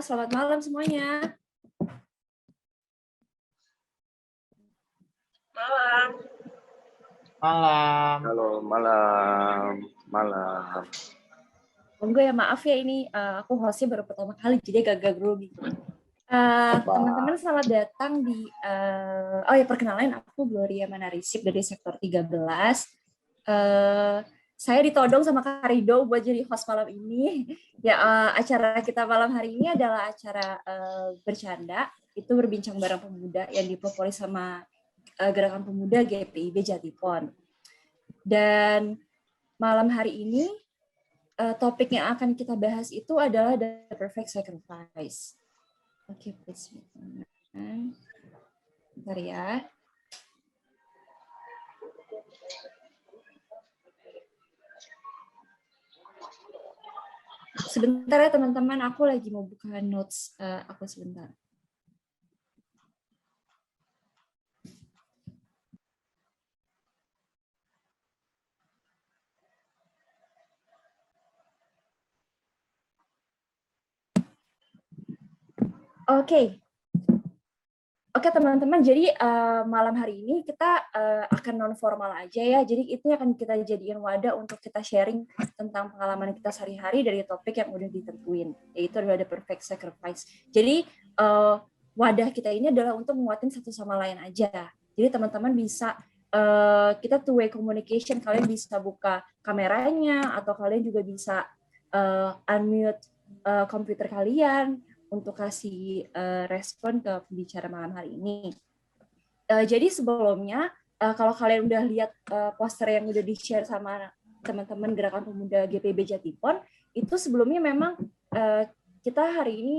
selamat malam semuanya. Malam. Malam. Halo, malam. Monggo ya, maaf ya ini aku hostnya baru pertama kali jadi agak grogi. Teman-teman selamat datang di perkenalan, aku Gloria Manarisip dari sektor 13. Saya ditodong sama Kak Rido buat jadi host malam ini. Ya, acara kita malam hari ini adalah acara bercanda, itu berbincang bareng pemuda yang dipelopori sama Gerakan Pemuda GPIB Jatipon. Dan malam hari ini topik yang akan kita bahas itu adalah The Perfect Sacrifice. Oke, please. Bentar ya. Sebentar ya teman-teman, aku lagi mau buka notes aku sebentar. Oke teman-teman, jadi malam hari ini kita akan non formal aja ya. Jadi itu akan kita jadiin wadah untuk kita sharing tentang pengalaman kita sehari-hari dari topik yang udah ditentuin, yaitu adalah The Perfect Sacrifice. Jadi wadah kita ini adalah untuk menguatin satu sama lain aja. Jadi teman-teman bisa kita two-way communication, kalian bisa buka kameranya atau kalian juga bisa unmute komputer kalian untuk kasih respon ke pembicara malam hari ini. Jadi sebelumnya, kalau kalian udah lihat poster yang udah di-share sama teman-teman Gerakan Pemuda GPIB Jatipon, itu sebelumnya memang kita hari ini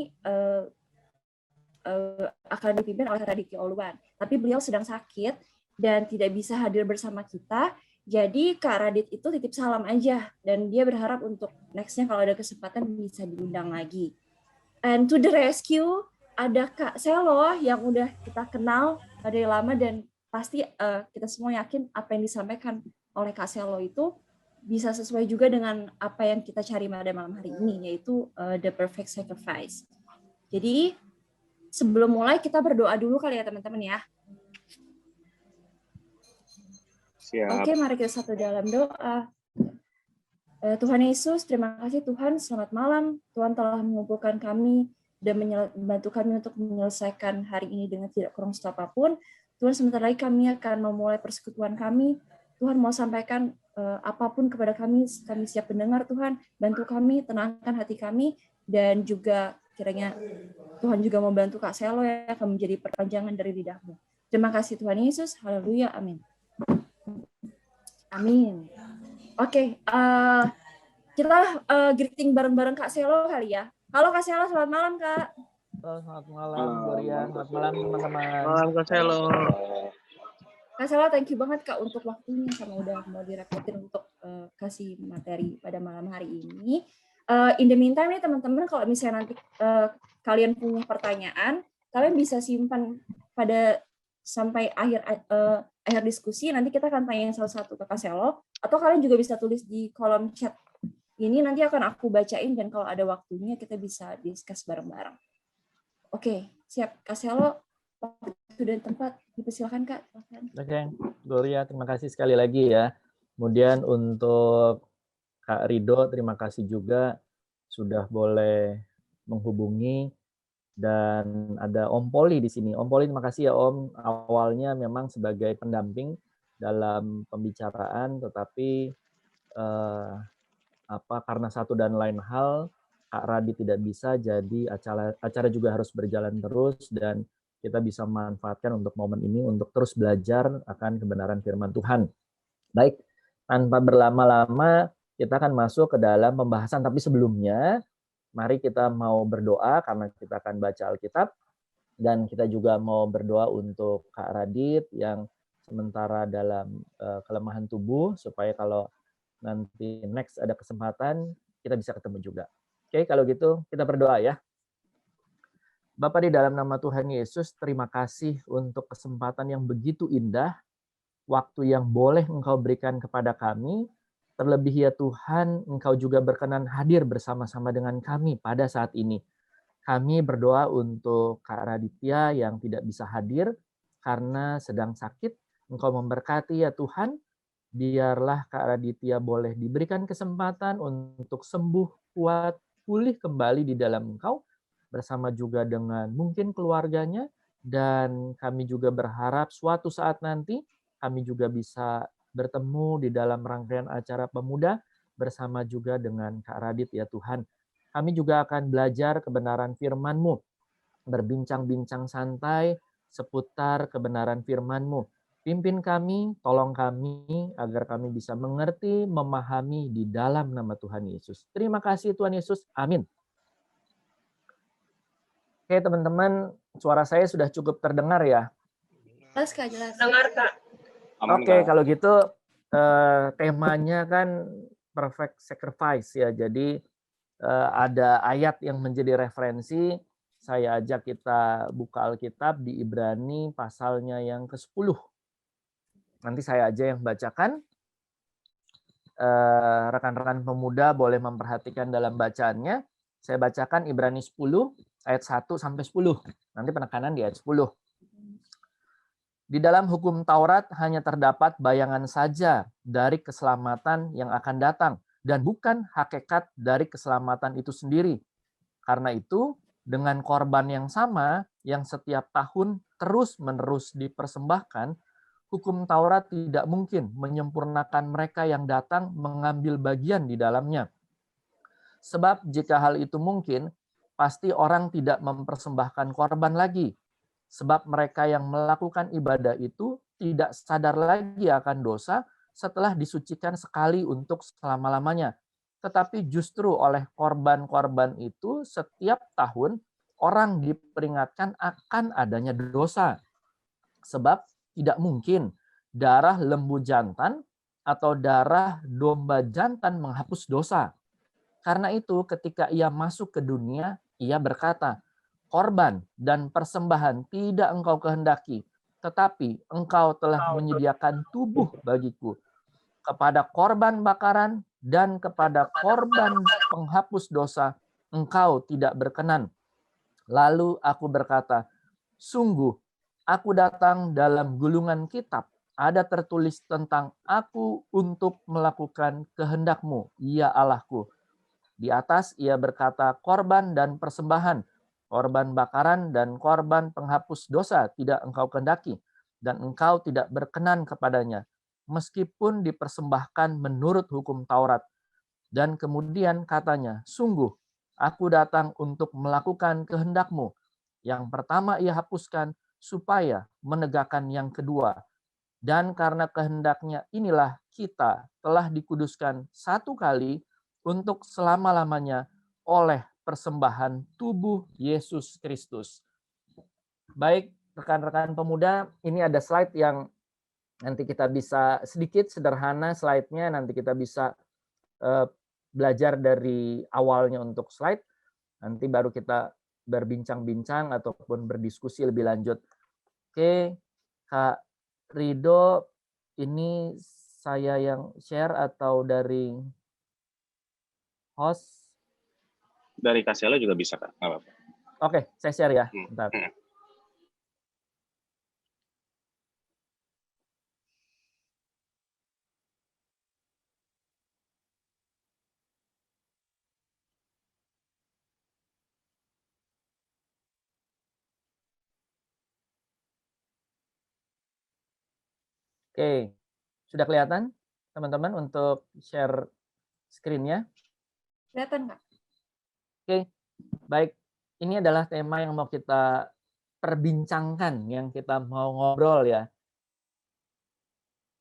akan dipimpin oleh Raditya Oluwan. Tapi beliau sedang sakit dan tidak bisa hadir bersama kita. Jadi Kak Radit itu titip salam aja, dan dia berharap untuk next-nya kalau ada kesempatan bisa diundang lagi. And to the rescue, ada Kak Selo yang udah kita kenal dari lama dan pasti kita semua yakin apa yang disampaikan oleh Kak Selo itu bisa sesuai juga dengan apa yang kita cari pada malam hari ini, yaitu The Perfect Sacrifice. Jadi sebelum mulai kita berdoa dulu kali ya teman-teman ya. Siap. Oke, mari kita satu dalam doa. Tuhan Yesus, terima kasih Tuhan, selamat malam. Tuhan telah mengumpulkan kami dan membantu kami untuk menyelesaikan hari ini dengan tidak kurang satu apapun. Tuhan, sebentar lagi kami akan memulai persekutuan kami. Tuhan mau sampaikan apapun kepada kami siap mendengar Tuhan. Bantu kami, tenangkan hati kami, dan juga kiranya Tuhan juga membantu Kak Selo yang akan menjadi perpanjangan dari lidahmu. Terima kasih Tuhan Yesus, haleluya, amin. Amin. Oke, kita greeting bareng-bareng Kak Selo kali ya. Halo Kak Selo, selamat malam Kak. Selamat malam, Gloria. Selamat malam teman-teman. Malam Kak Selo. Kak Selo, thank you banget Kak untuk waktunya sama udah mau direpotin untuk kasih materi pada malam hari ini. In the meantime nih teman-teman, kalau misalnya nanti kalian punya pertanyaan, kalian bisa simpan pada sampai akhir diskusi. Nanti kita akan tanya satu-satu ke Kak Selo, atau kalian juga bisa tulis di kolom chat ini, nanti akan aku bacain, dan kalau ada waktunya kita bisa discuss bareng-bareng. Oke, siap Kak Selo, waktu dan tempat dipersilakan Kak. Oke, Gloria, terima kasih sekali lagi ya. Kemudian untuk Kak Rido, terima kasih juga sudah boleh menghubungi. Dan ada Om Poli di sini. Om Poli, terima kasih ya Om. Awalnya memang sebagai pendamping dalam pembicaraan, tetapi karena satu dan lain hal, Kak Radit tidak bisa, jadi acara juga harus berjalan terus, dan kita bisa memanfaatkan untuk momen ini untuk terus belajar akan kebenaran firman Tuhan. Baik, tanpa berlama-lama, kita akan masuk ke dalam pembahasan, tapi sebelumnya, mari kita mau berdoa karena kita akan baca Alkitab, dan kita juga mau berdoa untuk Kak Radit yang sementara dalam kelemahan tubuh, supaya kalau nanti next ada kesempatan, kita bisa ketemu juga. Oke, kalau gitu kita berdoa ya. Bapa, di dalam nama Tuhan Yesus, terima kasih untuk kesempatan yang begitu indah, waktu yang boleh Engkau berikan kepada kami. Terlebih ya Tuhan, Engkau juga berkenan hadir bersama-sama dengan kami pada saat ini. Kami berdoa untuk Kak Raditya yang tidak bisa hadir karena sedang sakit. Engkau memberkati ya Tuhan. Biarlah Kak Raditya boleh diberikan kesempatan untuk sembuh, kuat, pulih kembali di dalam Engkau, bersama juga dengan mungkin keluarganya, dan kami juga berharap suatu saat nanti kami juga bisa bertemu di dalam rangkaian acara pemuda bersama juga dengan Kak Radit ya Tuhan. Kami juga akan belajar kebenaran firman-Mu, berbincang-bincang santai seputar kebenaran firman-Mu. Pimpin kami, tolong kami, agar kami bisa mengerti, memahami di dalam nama Tuhan Yesus. Terima kasih Tuhan Yesus. Amin. Oke teman-teman, suara saya sudah cukup terdengar ya? Jelas Kak, jelas. Dengar Kak. Oke, kalau gitu temanya kan perfect sacrifice ya. Jadi ada ayat yang menjadi referensi. Saya ajak kita buka Alkitab di Ibrani pasalnya yang ke-10. Nanti saya aja yang bacakan. Rekan-rekan pemuda boleh memperhatikan dalam bacaannya. Saya bacakan Ibrani 10 ayat 1 sampai 10. Nanti penekanan di ayat 10. Di dalam hukum Taurat hanya terdapat bayangan saja dari keselamatan yang akan datang dan bukan hakikat dari keselamatan itu sendiri. Karena itu, dengan korban yang sama yang setiap tahun terus-menerus dipersembahkan, hukum Taurat tidak mungkin menyempurnakan mereka yang datang mengambil bagian di dalamnya. Sebab jika hal itu mungkin, pasti orang tidak mempersembahkan korban lagi. Sebab mereka yang melakukan ibadah itu tidak sadar lagi akan dosa setelah disucikan sekali untuk selama-lamanya. Tetapi justru oleh korban-korban itu setiap tahun orang diperingatkan akan adanya dosa. Sebab tidak mungkin darah lembu jantan atau darah domba jantan menghapus dosa. Karena itu ketika ia masuk ke dunia, ia berkata, korban dan persembahan tidak engkau kehendaki, tetapi engkau telah menyediakan tubuh bagiku. Kepada korban bakaran dan kepada korban penghapus dosa, engkau tidak berkenan. Lalu aku berkata, sungguh, aku datang dalam gulungan kitab. Ada tertulis tentang aku untuk melakukan kehendak-Mu, ya Allahku. Di atas ia berkata, korban dan persembahan, korban bakaran dan korban penghapus dosa tidak engkau kehendaki, dan engkau tidak berkenan kepadanya, meskipun dipersembahkan menurut hukum Taurat. Dan kemudian katanya, sungguh, aku datang untuk melakukan kehendak-Mu. Yang pertama ia hapuskan, supaya menegakkan yang kedua. Dan karena kehendaknya inilah kita telah dikuduskan satu kali untuk selama-lamanya oleh persembahan tubuh Yesus Kristus. Baik, rekan-rekan pemuda, ini ada slide yang nanti kita bisa sedikit sederhana slide-nya, nanti kita bisa belajar dari awalnya untuk slide, nanti baru kita berbincang-bincang ataupun berdiskusi lebih lanjut. Oke, Kak Rido, ini saya yang share atau dari host? Dari Kasela juga bisa Kak, nggak apa-apa. Oke, saya share ya. Bentar. Oke, sudah kelihatan teman-teman untuk share screen-nya? Kelihatan Kak? Oke, baik. Ini adalah tema yang mau kita perbincangkan, yang kita mau ngobrol ya.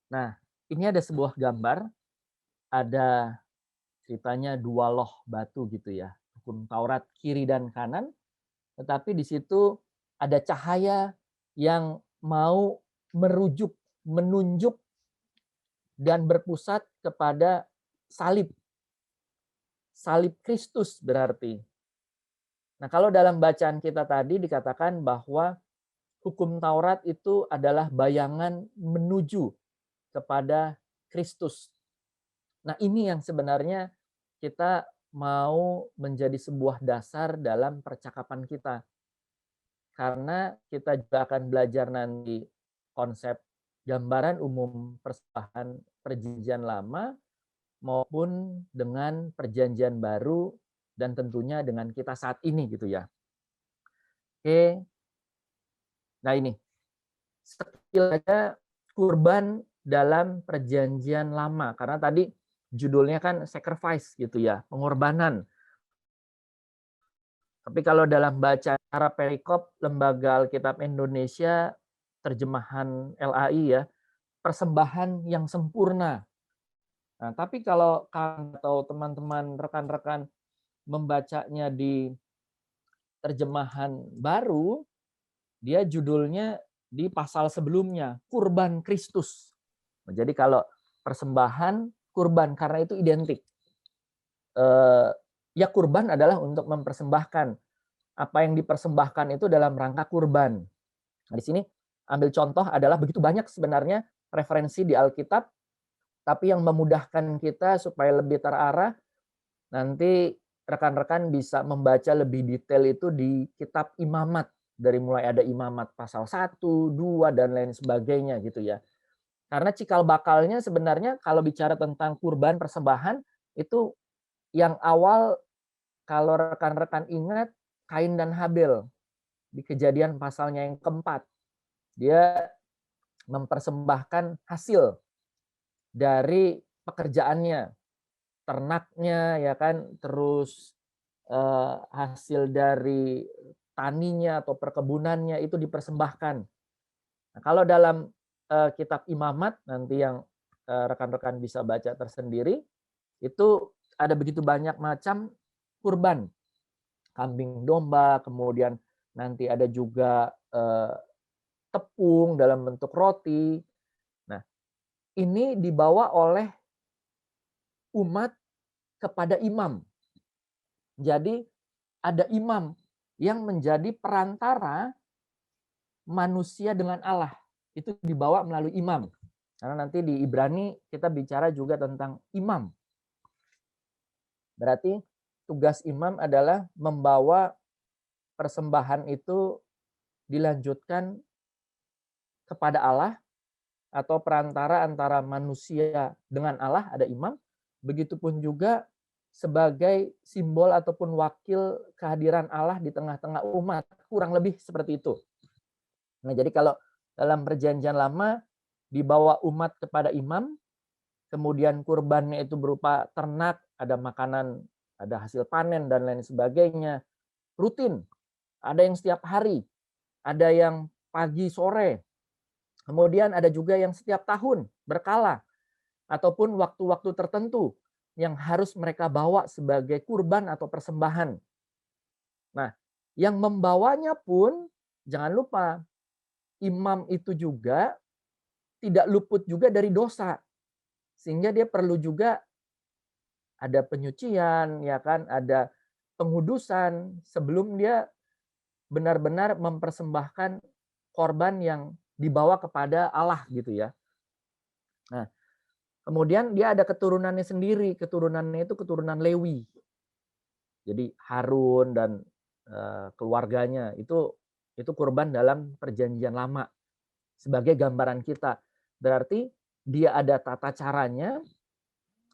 Nah, ini ada sebuah gambar, ada ceritanya dua loh batu gitu ya, hukum Taurat kiri dan kanan, tetapi di situ ada cahaya yang mau merujuk, menunjuk, dan berpusat kepada salib. Salib Kristus berarti. Nah, kalau dalam bacaan kita tadi dikatakan bahwa hukum Taurat itu adalah bayangan menuju kepada Kristus. Nah, ini yang sebenarnya kita mau menjadi sebuah dasar dalam percakapan kita. Karena kita juga akan belajar nanti konsep gambaran umum persembahan perjanjian lama maupun dengan perjanjian baru dan tentunya dengan kita saat ini gitu ya. Oke. Nah ini sekiranya kurban dalam perjanjian lama karena tadi judulnya kan sacrifice gitu ya, pengorbanan. Tapi kalau dalam baca cara perikop Lembaga Alkitab Indonesia terjemahan LAI ya, persembahan yang sempurna. Nah, tapi kalau atau teman-teman rekan-rekan membacanya di terjemahan baru, dia judulnya di pasal sebelumnya, kurban Kristus. Jadi kalau persembahan, kurban, karena itu identik. Ya kurban adalah untuk mempersembahkan. Apa yang dipersembahkan itu dalam rangka kurban. Nah, di sini ambil contoh adalah begitu banyak sebenarnya referensi di Alkitab, tapi yang memudahkan kita supaya lebih terarah, nanti rekan-rekan bisa membaca lebih detail itu di kitab Imamat. Dari mulai ada Imamat pasal 1, 2, dan lain sebagainya gitu ya. Karena cikal bakalnya sebenarnya kalau bicara tentang kurban persembahan, itu yang awal kalau rekan-rekan ingat Kain dan Habel di Kejadian pasalnya yang keempat. Dia mempersembahkan hasil dari pekerjaannya, ternaknya ya kan, terus hasil dari taninya atau perkebunannya itu dipersembahkan. Nah, kalau dalam kitab Imamat nanti yang rekan-rekan bisa baca tersendiri, itu ada begitu banyak macam kurban. Kambing domba, kemudian nanti ada juga tepung dalam bentuk roti. Nah, ini dibawa oleh umat kepada imam. Jadi ada imam yang menjadi perantara manusia dengan Allah. Itu dibawa melalui imam. Karena nanti di Ibrani kita bicara juga tentang imam. Berarti tugas imam adalah membawa persembahan itu dilanjutkan kepada Allah atau perantara antara manusia dengan Allah, ada imam. Begitupun juga sebagai simbol ataupun wakil kehadiran Allah di tengah-tengah umat. Kurang lebih seperti itu. Nah, jadi kalau dalam perjanjian lama dibawa umat kepada imam, kemudian kurbannya itu berupa ternak, ada makanan, ada hasil panen, dan lain sebagainya. Rutin, ada yang setiap hari, ada yang pagi sore, kemudian ada juga yang setiap tahun berkala, ataupun waktu-waktu tertentu yang harus mereka bawa sebagai kurban atau persembahan. Nah, yang membawanya pun jangan lupa, imam itu juga tidak luput juga dari dosa. Sehingga dia perlu juga ada penyucian, ya kan, ada pengudusan sebelum dia benar-benar mempersembahkan korban yang dibawa kepada Allah gitu ya. Nah, kemudian dia ada keturunannya sendiri, keturunannya itu keturunan Lewi. Jadi Harun dan keluarganya itu kurban dalam perjanjian lama sebagai gambaran kita. Berarti dia ada tata caranya,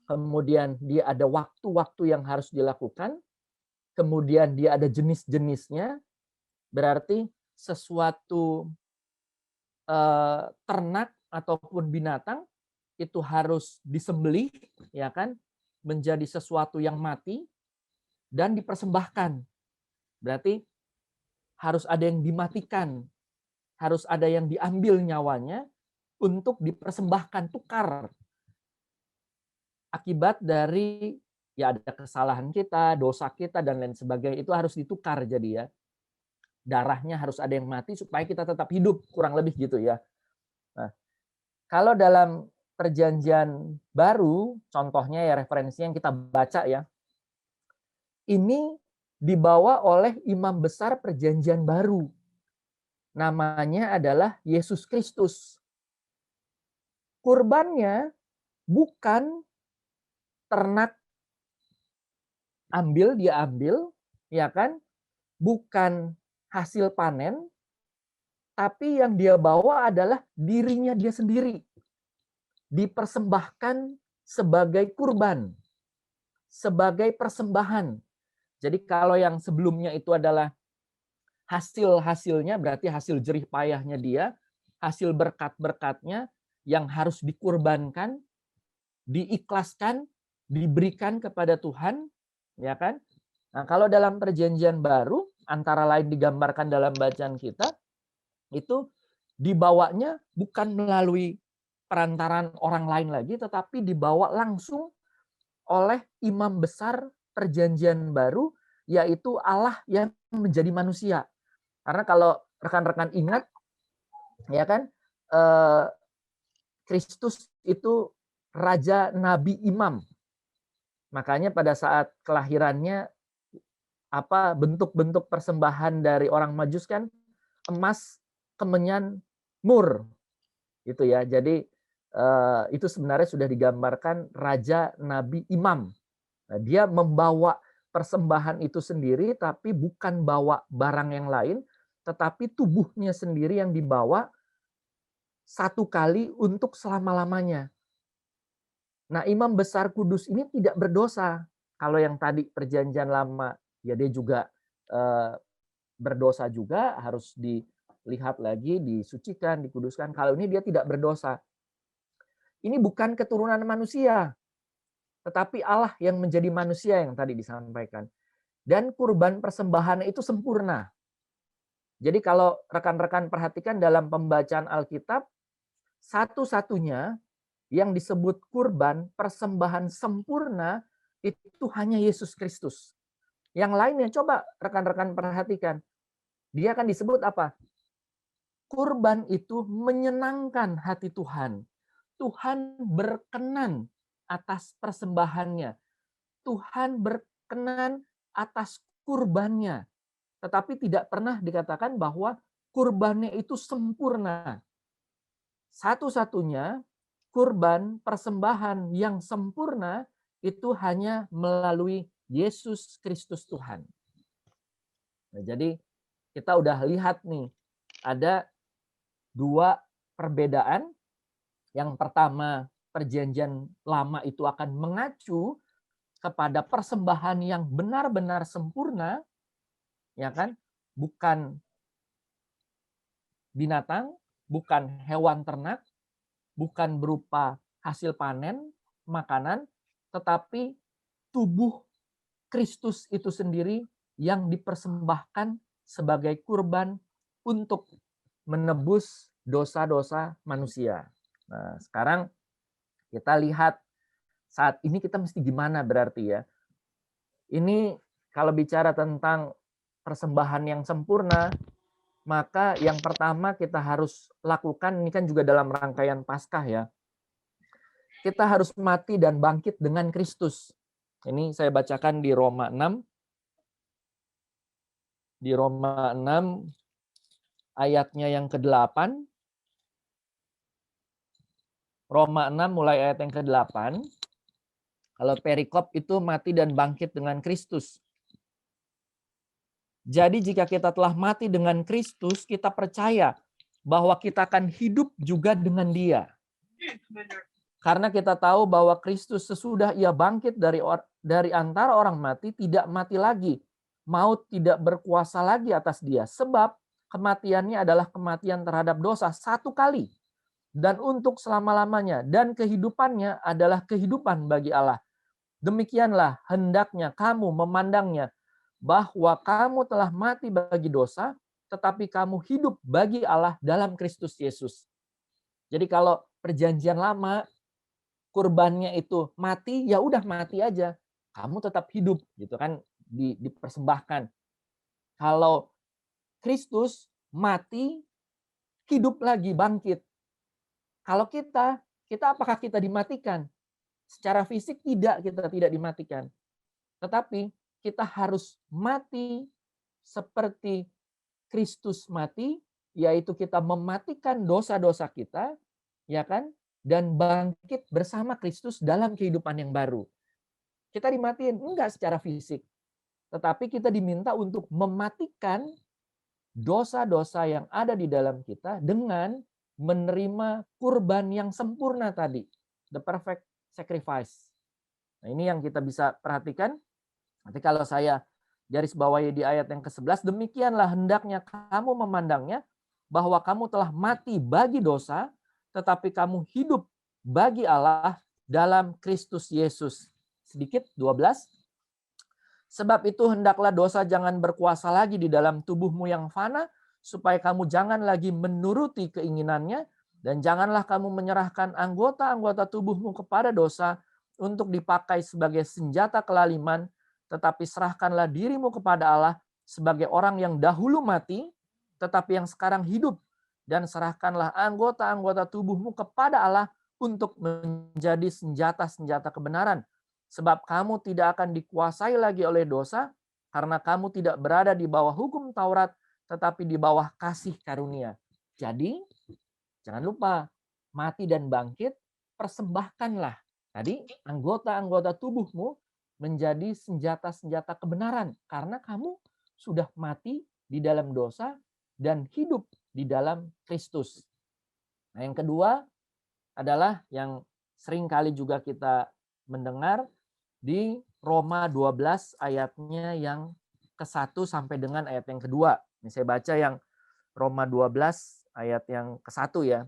kemudian dia ada waktu-waktu yang harus dilakukan, kemudian dia ada jenis-jenisnya. Berarti sesuatu ternak ataupun binatang itu harus disembelih, ya kan, menjadi sesuatu yang mati dan dipersembahkan. Berarti harus ada yang dimatikan, harus ada yang diambil nyawanya untuk dipersembahkan, tukar. Akibat dari ya ada kesalahan kita, dosa kita dan lain sebagainya, itu harus ditukar jadi ya. Darahnya harus ada yang mati supaya kita tetap hidup, kurang lebih gitu ya. Nah, kalau dalam perjanjian baru, contohnya ya referensi yang kita baca ya, ini dibawa oleh imam besar perjanjian baru. Namanya adalah Yesus Kristus. Kurbannya bukan ternak dia ambil, ya kan? Bukan hasil panen, tapi yang dia bawa adalah dirinya dia sendiri. Dipersembahkan sebagai kurban, sebagai persembahan. Jadi kalau yang sebelumnya itu adalah hasil-hasilnya, berarti hasil jerih payahnya dia, hasil berkat-berkatnya yang harus dikurbankan, diikhlaskan, diberikan kepada Tuhan, ya kan? Nah, kalau dalam perjanjian baru, antara lain digambarkan dalam bacaan kita, itu dibawanya bukan melalui perantaran orang lain lagi, tetapi dibawa langsung oleh imam besar perjanjian baru, yaitu Allah yang menjadi manusia. Karena kalau rekan-rekan ingat, ya kan, Kristus itu raja, nabi, imam. Makanya pada saat kelahirannya, bentuk-bentuk persembahan dari orang Majus kan emas, kemenyan, mur, gitu ya. Jadi itu sebenarnya sudah digambarkan raja, nabi, imam. Nah, dia membawa persembahan itu sendiri, tapi bukan bawa barang yang lain, tetapi tubuhnya sendiri yang dibawa satu kali untuk selama-lamanya. Nah, imam besar kudus ini tidak berdosa. Kalau yang tadi perjanjian lama, ya dia juga berdosa juga, harus dilihat lagi, disucikan, dikuduskan. Kalau ini dia tidak berdosa. Ini bukan keturunan manusia, tetapi Allah yang menjadi manusia yang tadi disampaikan. Dan kurban persembahan itu sempurna. Jadi kalau rekan-rekan perhatikan dalam pembacaan Alkitab, satu-satunya yang disebut kurban persembahan sempurna itu hanya Yesus Kristus. Yang lainnya coba rekan-rekan perhatikan. Dia akan disebut apa? Kurban itu menyenangkan hati Tuhan. Tuhan berkenan atas persembahannya. Tuhan berkenan atas kurbannya. Tetapi tidak pernah dikatakan bahwa kurbannya itu sempurna. Satu-satunya kurban persembahan yang sempurna itu hanya melalui Yesus Kristus Tuhan. Nah, jadi kita udah lihat nih, ada dua perbedaan. Yang pertama, perjanjian lama itu akan mengacu kepada persembahan yang benar-benar sempurna, ya kan? Bukan binatang, bukan hewan ternak, bukan berupa hasil panen, makanan, tetapi tubuh Kristus itu sendiri yang dipersembahkan sebagai kurban untuk menebus dosa-dosa manusia. Nah, sekarang kita lihat saat ini kita mesti gimana berarti ya. Ini kalau bicara tentang persembahan yang sempurna, maka yang pertama kita harus lakukan, ini kan juga dalam rangkaian Paskah ya, kita harus mati dan bangkit dengan Kristus. Ini saya bacakan di Roma 6. Di Roma 6 ayatnya yang ke-8. Roma 6 mulai ayat yang ke-8. Kalau perikop itu mati dan bangkit dengan Kristus. Jadi jika kita telah mati dengan Kristus, kita percaya bahwa kita akan hidup juga dengan Dia. Karena kita tahu bahwa Kristus sesudah Ia bangkit dari antara orang mati, tidak mati lagi. Maut tidak berkuasa lagi atas Dia. Sebab kematiannya adalah kematian terhadap dosa satu kali. Dan untuk selama-lamanya. Dan kehidupannya adalah kehidupan bagi Allah. Demikianlah hendaknya kamu memandangnya, bahwa kamu telah mati bagi dosa, tetapi kamu hidup bagi Allah dalam Kristus Yesus. Jadi kalau perjanjian lama, kurbannya itu mati, ya udah mati aja. Kamu tetap hidup, gitu kan, dipersembahkan. Kalau Kristus mati, hidup lagi, bangkit. Kalau kita apakah kita dimatikan? Secara fisik tidak, kita tidak dimatikan. Tetapi kita harus mati seperti Kristus mati, yaitu kita mematikan dosa-dosa kita, ya kan? Dan bangkit bersama Kristus dalam kehidupan yang baru. Kita dimatiin enggak secara fisik, tetapi kita diminta untuk mematikan dosa-dosa yang ada di dalam kita dengan menerima kurban yang sempurna tadi, the perfect sacrifice. Nah, ini yang kita bisa perhatikan. Nanti kalau saya garis bawahi di ayat yang ke-11, demikianlah hendaknya kamu memandangnya, bahwa kamu telah mati bagi dosa, tetapi kamu hidup bagi Allah dalam Kristus Yesus. Sedikit, 12. Sebab itu hendaklah dosa jangan berkuasa lagi di dalam tubuhmu yang fana, supaya kamu jangan lagi menuruti keinginannya, dan janganlah kamu menyerahkan anggota-anggota tubuhmu kepada dosa untuk dipakai sebagai senjata kelaliman, tetapi serahkanlah dirimu kepada Allah sebagai orang yang dahulu mati, tetapi yang sekarang hidup, dan serahkanlah anggota-anggota tubuhmu kepada Allah untuk menjadi senjata-senjata kebenaran. Sebab kamu tidak akan dikuasai lagi oleh dosa, karena kamu tidak berada di bawah hukum Taurat, tetapi di bawah kasih karunia. Jadi, jangan lupa, mati dan bangkit, persembahkanlah tadi anggota-anggota tubuhmu menjadi senjata-senjata kebenaran, karena kamu sudah mati di dalam dosa dan hidup di dalam Kristus. Nah, yang kedua adalah yang sering kali juga kita mendengar di Roma 12 ayatnya yang ke-1 sampai dengan ayat yang kedua. Ini saya baca yang Roma 12 ayat yang ke-1 ya.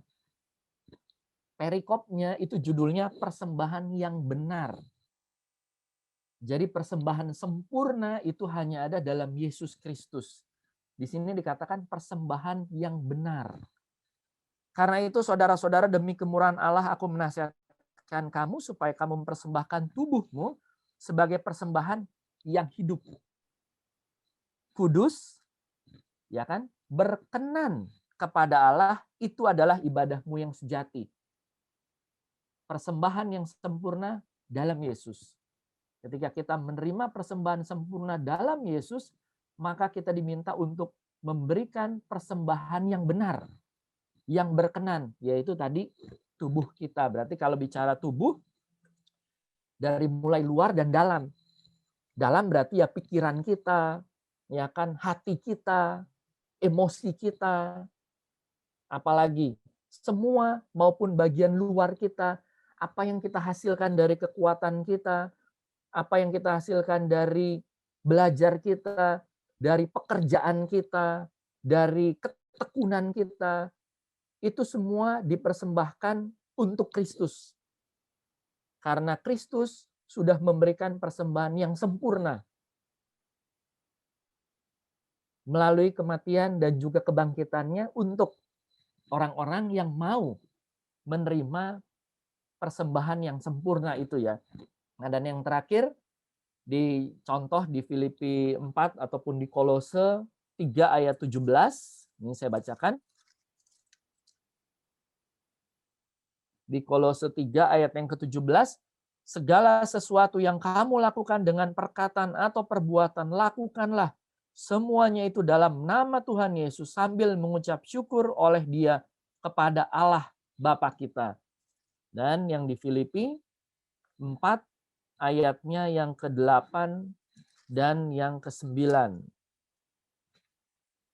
Perikopnya itu judulnya persembahan yang benar. Jadi persembahan sempurna itu hanya ada dalam Yesus Kristus. Di sini dikatakan persembahan yang benar. Karena itu saudara-saudara, demi kemurahan Allah aku menasihatkan kamu supaya kamu mempersembahkan tubuhmu sebagai persembahan yang hidup, kudus, ya kan, berkenan kepada Allah, itu adalah ibadahmu yang sejati. Persembahan yang sempurna dalam Yesus. Ketika kita menerima persembahan sempurna dalam Yesus, maka kita diminta untuk memberikan persembahan yang benar, yang berkenan, yaitu tadi tubuh kita. Berarti kalau bicara tubuh, dari mulai luar dan dalam. Dalam berarti ya pikiran kita, ya kan, hati kita, emosi kita, apalagi semua maupun bagian luar kita, apa yang kita hasilkan dari kekuatan kita, apa yang kita hasilkan dari belajar kita, dari pekerjaan kita, dari ketekunan kita, itu semua dipersembahkan untuk Kristus. Karena Kristus sudah memberikan persembahan yang sempurna melalui kematian dan juga kebangkitannya untuk orang-orang yang mau menerima persembahan yang sempurna itu ya. Nah, dan yang terakhir dicontoh di Filipi 4 ataupun di Kolose 3 ayat 17. Ini saya bacakan. Di Kolose 3 ayat yang ke-17, segala sesuatu yang kamu lakukan dengan perkataan atau perbuatan, lakukanlah semuanya itu dalam nama Tuhan Yesus sambil mengucap syukur oleh Dia kepada Allah Bapa kita. Dan yang di Filipi 4 ayatnya yang ke-8 dan yang ke-9.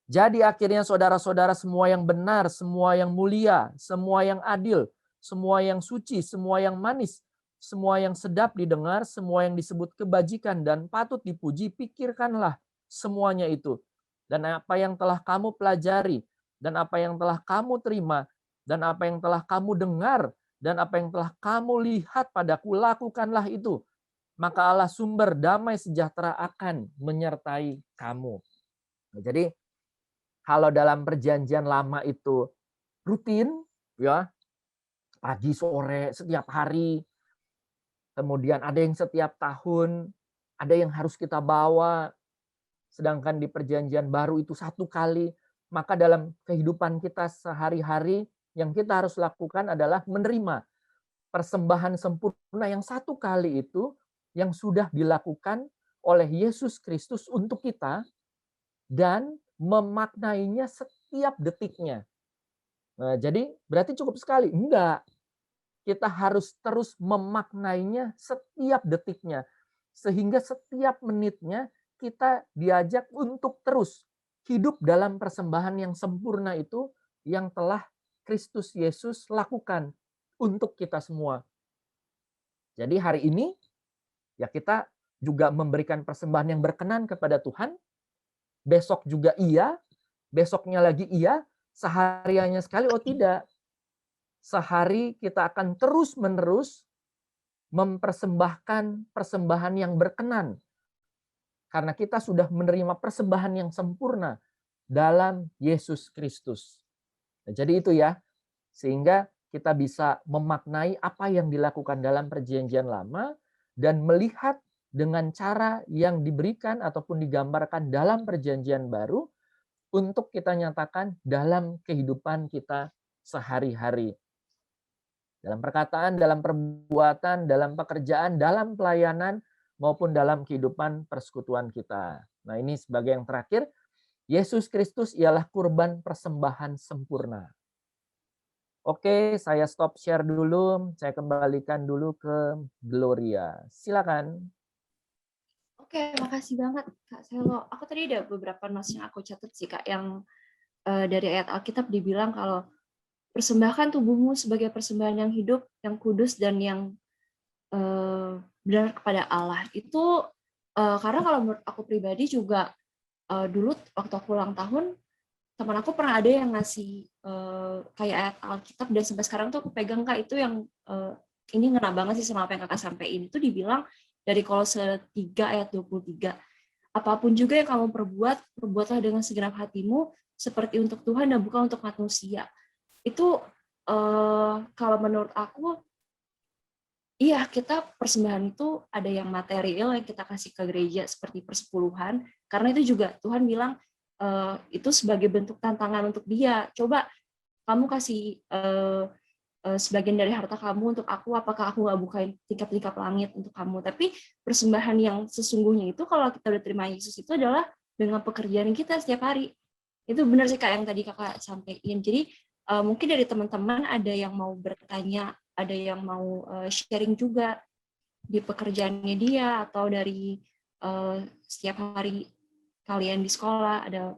Jadi akhirnya saudara-saudara, semua yang benar, semua yang mulia, semua yang adil, semua yang suci, semua yang manis, semua yang sedap didengar, semua yang disebut kebajikan dan patut dipuji, pikirkanlah semuanya itu. Dan apa yang telah kamu pelajari, dan apa yang telah kamu terima, dan apa yang telah kamu dengar, dan apa yang telah kamu lihat padaku, lakukanlah itu. Maka Allah sumber damai sejahtera akan menyertai kamu. Nah, jadi kalau dalam perjanjian lama itu rutin, ya, pagi sore setiap hari, kemudian ada yang setiap tahun, ada yang harus kita bawa, sedangkan di perjanjian baru itu 1 kali. Maka dalam kehidupan kita sehari-hari yang kita harus lakukan adalah menerima persembahan sempurna yang 1 kali itu yang sudah dilakukan oleh Yesus Kristus untuk kita dan memaknainya setiap detiknya. Nah, jadi berarti cukup sekali? Enggak. Kita harus terus memaknainya setiap detiknya. Sehingga setiap menitnya kita diajak untuk terus hidup dalam persembahan yang sempurna itu yang telah Kristus Yesus lakukan untuk kita semua. Jadi hari ini ya kita juga memberikan persembahan yang berkenan kepada Tuhan. Besok juga iya, besoknya lagi iya, sehariannya sekali oh tidak. Sehari kita akan terus-menerus mempersembahkan persembahan yang berkenan. Karena kita sudah menerima persembahan yang sempurna dalam Yesus Kristus. Nah, jadi itu ya, sehingga kita bisa memaknai apa yang dilakukan dalam perjanjian lama dan melihat dengan cara yang diberikan ataupun digambarkan dalam perjanjian baru untuk kita nyatakan dalam kehidupan kita sehari-hari. Dalam perkataan, dalam perbuatan, dalam pekerjaan, dalam pelayanan, maupun dalam kehidupan persekutuan kita. Nah ini sebagai yang terakhir, Yesus Kristus ialah kurban persembahan sempurna. Oke, saya stop share dulu. Saya kembalikan dulu ke Gloria. Silakan. Oke, makasih banget Kak Selo. Aku tadi ada beberapa notes yang aku catat sih Kak, yang dari ayat Alkitab dibilang kalau persembahkan tubuhmu sebagai persembahan yang hidup, yang kudus, dan yang benar kepada Allah. Itu karena kalau menurut aku pribadi juga dulu waktu aku ulang tahun, teman aku pernah ada yang ngasih kayak ayat Alkitab, dan sampai sekarang tuh aku pegang Kak, itu yang ini ngena banget sih sama apa yang Kakak sampaikan. Itu dibilang dari Kolose 3 ayat 23. Apapun juga yang kamu perbuat, perbuatlah dengan segenap hatimu seperti untuk Tuhan dan bukan untuk manusia. Itu kalau menurut aku, iya, kita persembahan itu ada yang material yang kita kasih ke gereja seperti persepuluhan, karena itu juga Tuhan bilang itu sebagai bentuk tantangan untuk dia. Coba kamu kasih sebagian dari harta kamu untuk aku, apakah aku nggak bukain tingkap-tingkap langit untuk kamu? Tapi persembahan yang sesungguhnya itu kalau kita udah terima Yesus itu adalah dengan pekerjaan kita setiap hari. Itu benar sih Kak yang tadi Kakak sampaikan. Jadi mungkin dari teman-teman ada yang mau bertanya, ada yang mau sharing juga di pekerjaannya dia, atau dari setiap hari kalian di sekolah ada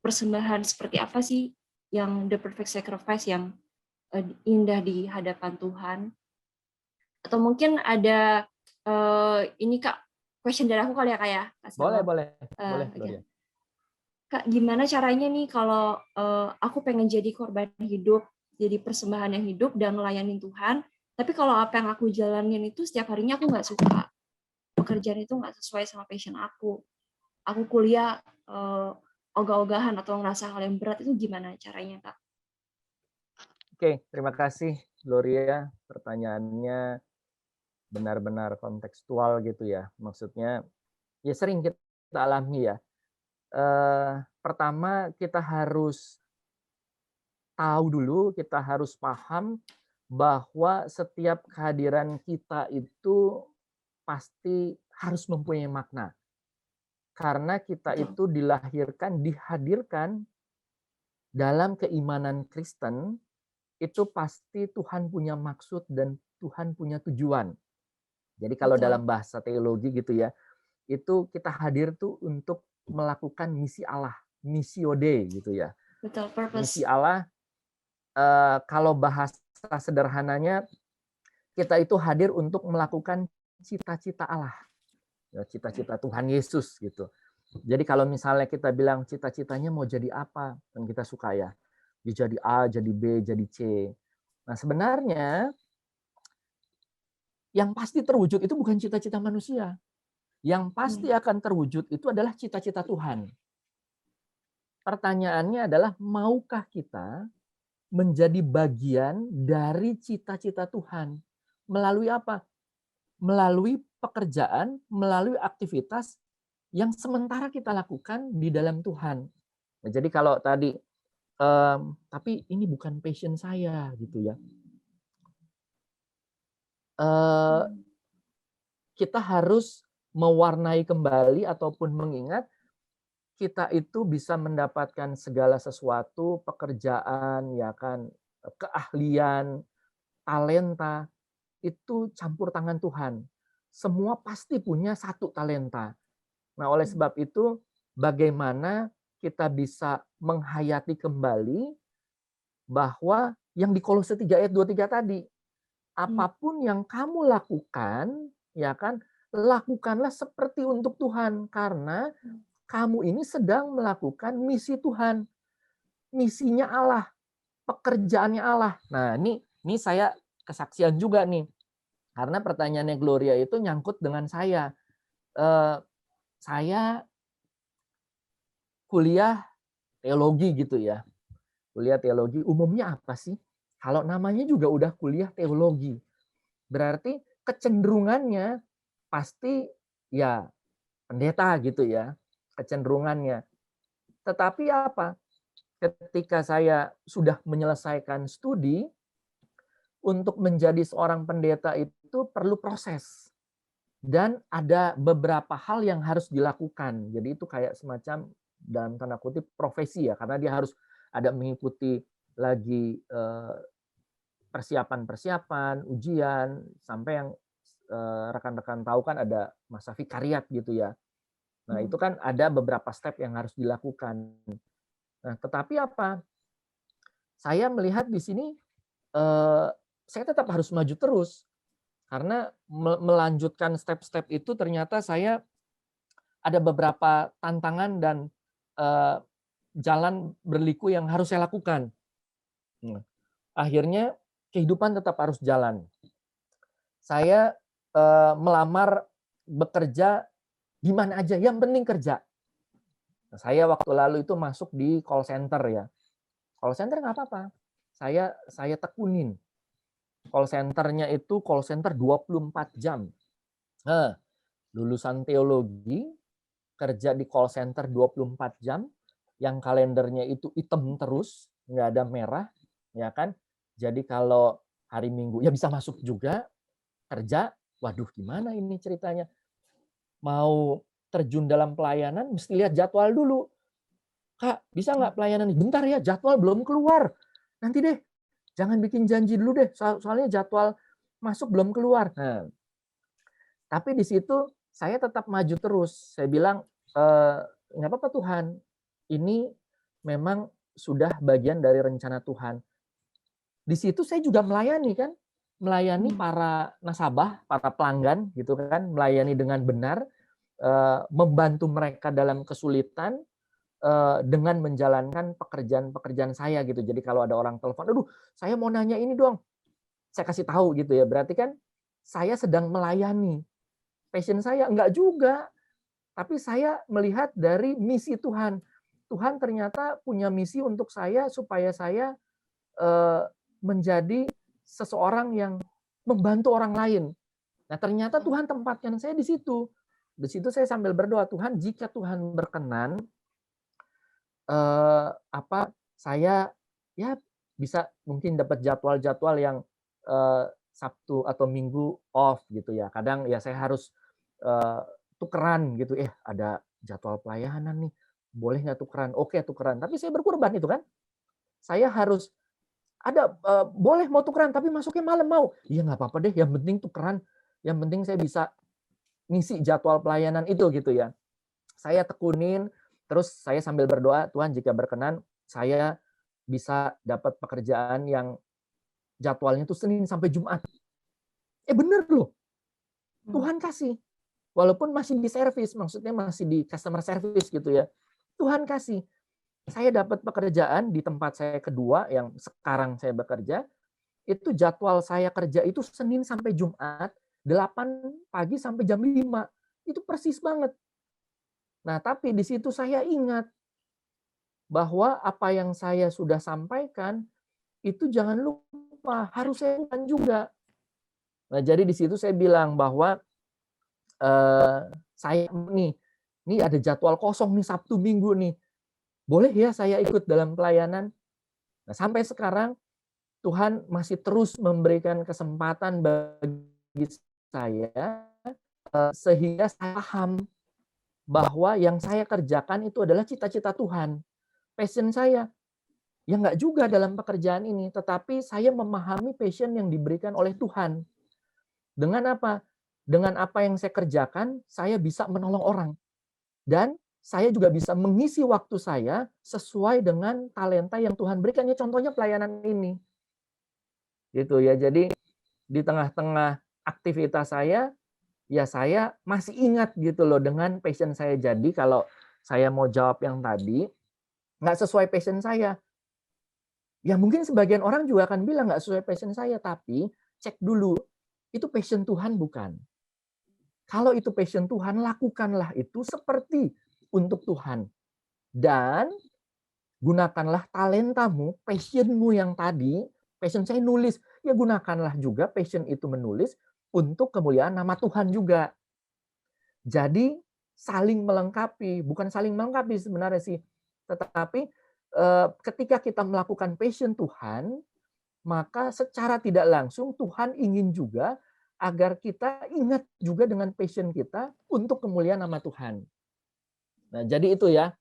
persembahan seperti apa sih yang the perfect sacrifice yang indah di hadapan Tuhan. Atau mungkin ada ini Kak, question dari aku kali ya Kak ya? Boleh. Okay. Kak, gimana caranya nih kalau aku pengen jadi korban hidup, jadi persembahan yang hidup dan ngelayanin Tuhan, tapi kalau apa yang aku jalanin itu setiap harinya aku nggak suka, pekerjaan itu nggak sesuai sama passion aku kuliah ogah-ogahan atau ngerasa hal yang berat, itu gimana caranya Kak? Oke, terima kasih Gloria. Pertanyaannya benar-benar kontekstual gitu ya. Maksudnya ya sering kita alami ya. Pertama kita harus tahu dulu, kita harus paham bahwa setiap kehadiran kita itu pasti harus mempunyai makna. Karena kita itu dilahirkan, dihadirkan dalam keimanan Kristen, itu pasti Tuhan punya maksud dan Tuhan punya tujuan. Jadi kalau dalam bahasa teologi gitu ya, itu kita hadir tuh untuk melakukan misi Allah, missio Dei gitu ya. Betul, purpose. Misi Allah, kalau bahasa sederhananya, kita itu hadir untuk melakukan cita-cita Allah, cita-cita Tuhan Yesus gitu. Jadi kalau misalnya kita bilang cita-citanya mau jadi apa, kan kita suka ya, jadi A, jadi B, jadi C. Nah sebenarnya yang pasti terwujud itu bukan cita-cita manusia. Yang pasti akan terwujud itu adalah cita-cita Tuhan. Pertanyaannya adalah, maukah kita menjadi bagian dari cita-cita Tuhan? Melalui apa? Melalui pekerjaan, melalui aktivitas yang sementara kita lakukan di dalam Tuhan. Nah, jadi kalau tadi, tapi ini bukan passion saya gitu ya. Kita harus mewarnai kembali ataupun mengingat kita itu bisa mendapatkan segala sesuatu, pekerjaan, ya kan, keahlian, talenta, itu campur tangan Tuhan. Semua pasti punya satu talenta. Nah, oleh sebab itu, bagaimana kita bisa menghayati kembali bahwa yang di Kolose 3 ayat 23 tadi, apapun yang kamu lakukan, ya kan, lakukanlah seperti untuk Tuhan, karena kamu ini sedang melakukan misi Tuhan, misinya Allah, pekerjaannya Allah. Nah, ini saya kesaksian juga nih, karena pertanyaannya Gloria itu nyangkut dengan saya. Saya kuliah teologi gitu ya. Kuliah teologi umumnya apa sih? Kalau namanya juga udah kuliah teologi. Berarti kecenderungannya pasti ya pendeta gitu ya. Kecenderungannya. Tetapi apa? Ketika saya sudah menyelesaikan studi, untuk menjadi seorang pendeta itu perlu proses. Dan ada beberapa hal yang harus dilakukan. Jadi itu kayak semacam dalam tanda kutip profesi ya, karena dia harus ada mengikuti lagi persiapan-persiapan, ujian, sampai yang rekan-rekan tahu kan ada masa vikariat gitu ya. Nah, itu kan ada beberapa step yang harus dilakukan. Nah, tetapi apa? Saya melihat di sini saya tetap harus maju terus. Karena melanjutkan step-step itu ternyata saya ada beberapa tantangan dan jalan berliku yang harus saya lakukan. Akhirnya kehidupan tetap harus jalan. Saya melamar bekerja di mana aja, yang penting kerja. Nah, saya waktu lalu itu masuk di call center ya. Call center nggak apa-apa. Saya tekunin. Call centernya itu call center 24 jam. Nah, lulusan teologi, kerja di call center 24 jam, yang kalendernya itu hitam terus, nggak ada merah, ya kan? Jadi kalau hari Minggu, ya bisa masuk juga, kerja, waduh gimana ini ceritanya? Mau terjun dalam pelayanan, mesti lihat jadwal dulu. Kak, bisa nggak pelayanan? Bentar ya, jadwal belum keluar. Nanti deh, jangan bikin janji dulu deh, soalnya jadwal masuk belum keluar. Nah, tapi di situ saya tetap maju terus. Saya bilang, nggak apa-apa Tuhan, ini memang sudah bagian dari rencana Tuhan. Di situ saya juga melayani kan, melayani para nasabah, para pelanggan gitu kan, melayani dengan benar, membantu mereka dalam kesulitan dengan menjalankan pekerjaan-pekerjaan saya gitu. Jadi kalau ada orang telepon, aduh saya mau nanya ini dong, saya kasih tahu gitu ya. Berarti kan saya sedang melayani. Passion saya enggak juga, tapi saya melihat dari misi Tuhan. Tuhan ternyata punya misi untuk saya supaya saya menjadi seseorang yang membantu orang lain. Nah, ternyata Tuhan tempatkan saya di situ. Di situ saya sambil berdoa, Tuhan, jika Tuhan berkenan, saya ya bisa mungkin dapat jadwal-jadwal yang Sabtu atau Minggu off gitu ya. Kadang ya saya harus tukeran gitu, ada jadwal pelayanan nih, boleh nggak tukeran? Oke, tukeran. Tapi saya berkorban itu kan. Saya harus ada boleh mau tukeran, tapi masuknya malam mau. Iya nggak apa-apa deh, yang penting tukeran, yang penting saya bisa ngisi jadwal pelayanan itu gitu ya. Saya tekunin, terus saya sambil berdoa, Tuhan jika berkenan, saya bisa dapat pekerjaan yang jadwalnya itu Senin sampai Jumat. Bener loh, Tuhan kasih. Walaupun masih di servis, maksudnya masih di customer service gitu ya. Tuhan kasih. Saya dapat pekerjaan di tempat saya kedua yang sekarang saya bekerja, itu jadwal saya kerja itu Senin sampai Jumat, 8 pagi sampai jam 5. Itu persis banget. Nah, tapi di situ saya ingat bahwa apa yang saya sudah sampaikan itu jangan lupa harus saya lakukan juga. Nah, jadi di situ saya bilang bahwa saya nih ada jadwal kosong nih Sabtu Minggu nih. Boleh ya saya ikut dalam pelayanan? Nah, sampai sekarang Tuhan masih terus memberikan kesempatan bagi saya sehingga saya paham bahwa yang saya kerjakan itu adalah cita-cita Tuhan. Passion saya. Ya enggak juga dalam pekerjaan ini, tetapi saya memahami passion yang diberikan oleh Tuhan. Dengan apa? Dengan apa yang saya kerjakan, saya bisa menolong orang. dan saya juga bisa mengisi waktu saya sesuai dengan talenta yang Tuhan berikan. Ya contohnya pelayanan ini. Gitu ya. Jadi di tengah-tengah aktivitas saya, ya saya masih ingat gitu loh dengan passion saya. Jadi kalau saya mau jawab yang tadi, nggak sesuai passion saya. Ya mungkin sebagian orang juga akan bilang nggak sesuai passion saya, tapi cek dulu, itu passion Tuhan bukan. Kalau itu passion Tuhan, lakukanlah itu seperti untuk Tuhan. Dan gunakanlah talentamu, passionmu yang tadi, passion saya nulis, ya gunakanlah juga passion itu menulis untuk kemuliaan nama Tuhan juga. Jadi saling melengkapi, bukan saling melengkapi sebenarnya sih, tetapi ketika kita melakukan passion Tuhan, maka secara tidak langsung Tuhan ingin juga agar kita ingat juga dengan passion kita untuk kemuliaan nama Tuhan. Nah, jadi itu ya,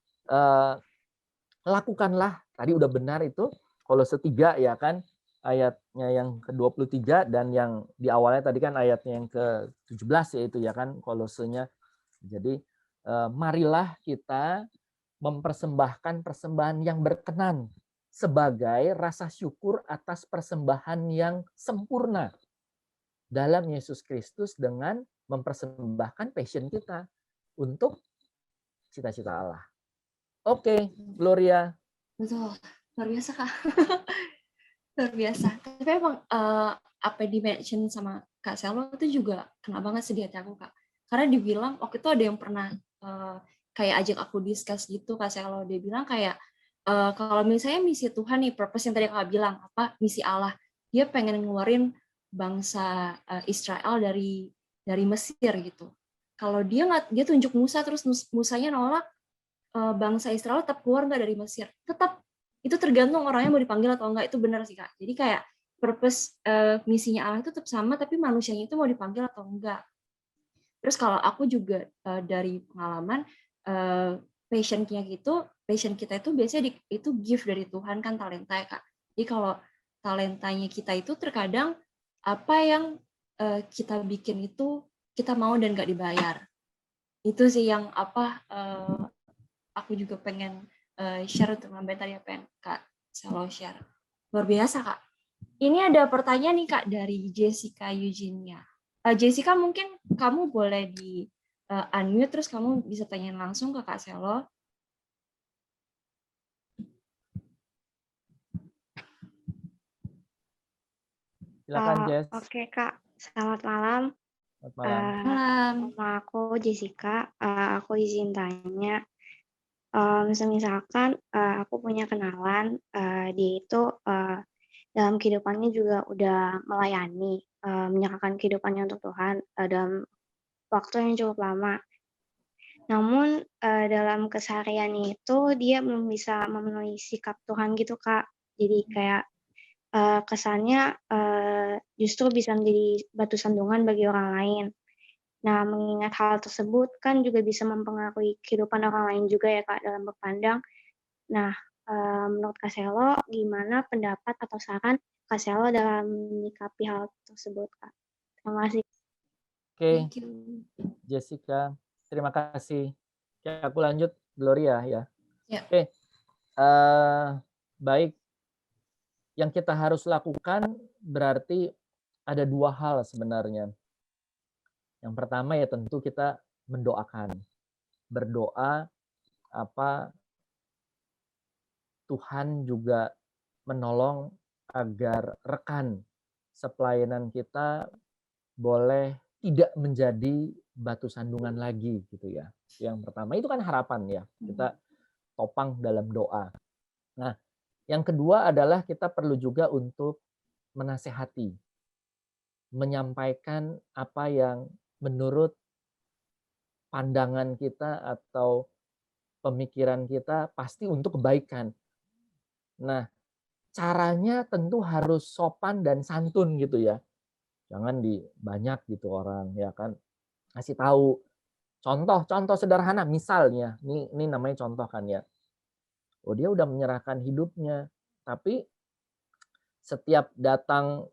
lakukanlah, tadi udah benar itu, Kolose 3 ya kan, ayatnya yang ke-23 dan yang di awalnya tadi kan ayatnya yang ke-17 yaitu ya kan, Kolosenya. Jadi marilah kita mempersembahkan persembahan yang berkenan sebagai rasa syukur atas persembahan yang sempurna dalam Yesus Kristus dengan mempersembahkan passion kita untuk cita-cita Allah. Oke, Gloria. Betul, luar biasa Kak. Luar biasa. Tapi emang apa yang di-mention sama Kak Selo itu juga kena banget sih di hati aku Kak. Karena dibilang waktu itu ada yang pernah kayak ajak aku discuss gitu Kak Selo. Dia bilang kayak kalau misalnya misi Tuhan nih, purpose yang tadi Kak bilang, apa misi Allah. Dia pengen ngeluarin bangsa Israel dari Mesir gitu. Kalau dia tunjuk Musa, terus Musanya nolak, bangsa Israel tetap keluar nggak dari Mesir? Tetap. Itu tergantung orangnya mau dipanggil atau enggak. Itu benar sih Kak. Jadi kayak purpose misinya Allah itu tetap sama, tapi manusianya itu mau dipanggil atau enggak. Terus kalau aku juga dari pengalaman, passion kita itu biasanya itu gift dari Tuhan kan, talenta ya Kak. Jadi kalau talentanya kita itu terkadang apa yang kita bikin itu kita mau dan nggak dibayar. Itu sih yang aku juga pengen share untuk nambah tadi apa yang Kak Selo share. Luar biasa Kak. Ini ada pertanyaan nih Kak dari Jessica Eugenia. Jessica, mungkin kamu boleh di unmute terus kamu bisa tanyain langsung ke Kak Selo. Silakan Jess. Oke Kak, selamat malam. Selamat malam. Nama aku Jessica. Aku izin tanya. Misalkan aku punya kenalan, dia itu dalam kehidupannya juga udah melayani, menyerahkan kehidupannya untuk Tuhan dalam waktu yang cukup lama. Namun dalam kesehariannya itu dia belum bisa memenuhi sikap Tuhan gitu Kak. Jadi kayak kesannya justru bisa menjadi batu sandungan bagi orang lain. Nah, mengingat hal tersebut kan juga bisa mempengaruhi kehidupan orang lain juga ya Kak dalam berpandang. Nah, menurut Kak Selo, gimana pendapat atau saran Kak Selo dalam menyikapi hal tersebut Kak? Terima kasih. Oke, Jessica, terima kasih. Oke, aku lanjut Gloria ya. Ya. Oke, baik. Yang kita harus lakukan berarti ada dua hal sebenarnya. Yang pertama ya tentu kita mendoakan. Berdoa Tuhan juga menolong agar rekan sepelayanan kita boleh tidak menjadi batu sandungan lagi gitu ya. Yang pertama itu kan harapan ya. Kita topang dalam doa. Nah, yang kedua adalah kita perlu juga untuk menasehati. Menyampaikan apa yang menurut pandangan kita atau pemikiran kita pasti untuk kebaikan. Nah, caranya tentu harus sopan dan santun gitu ya. Jangan banyak gitu orang ya kan. Kasih tahu contoh sederhana misalnya, ini namanya contoh kan ya. Oh, dia udah menyerahkan hidupnya, tapi setiap datang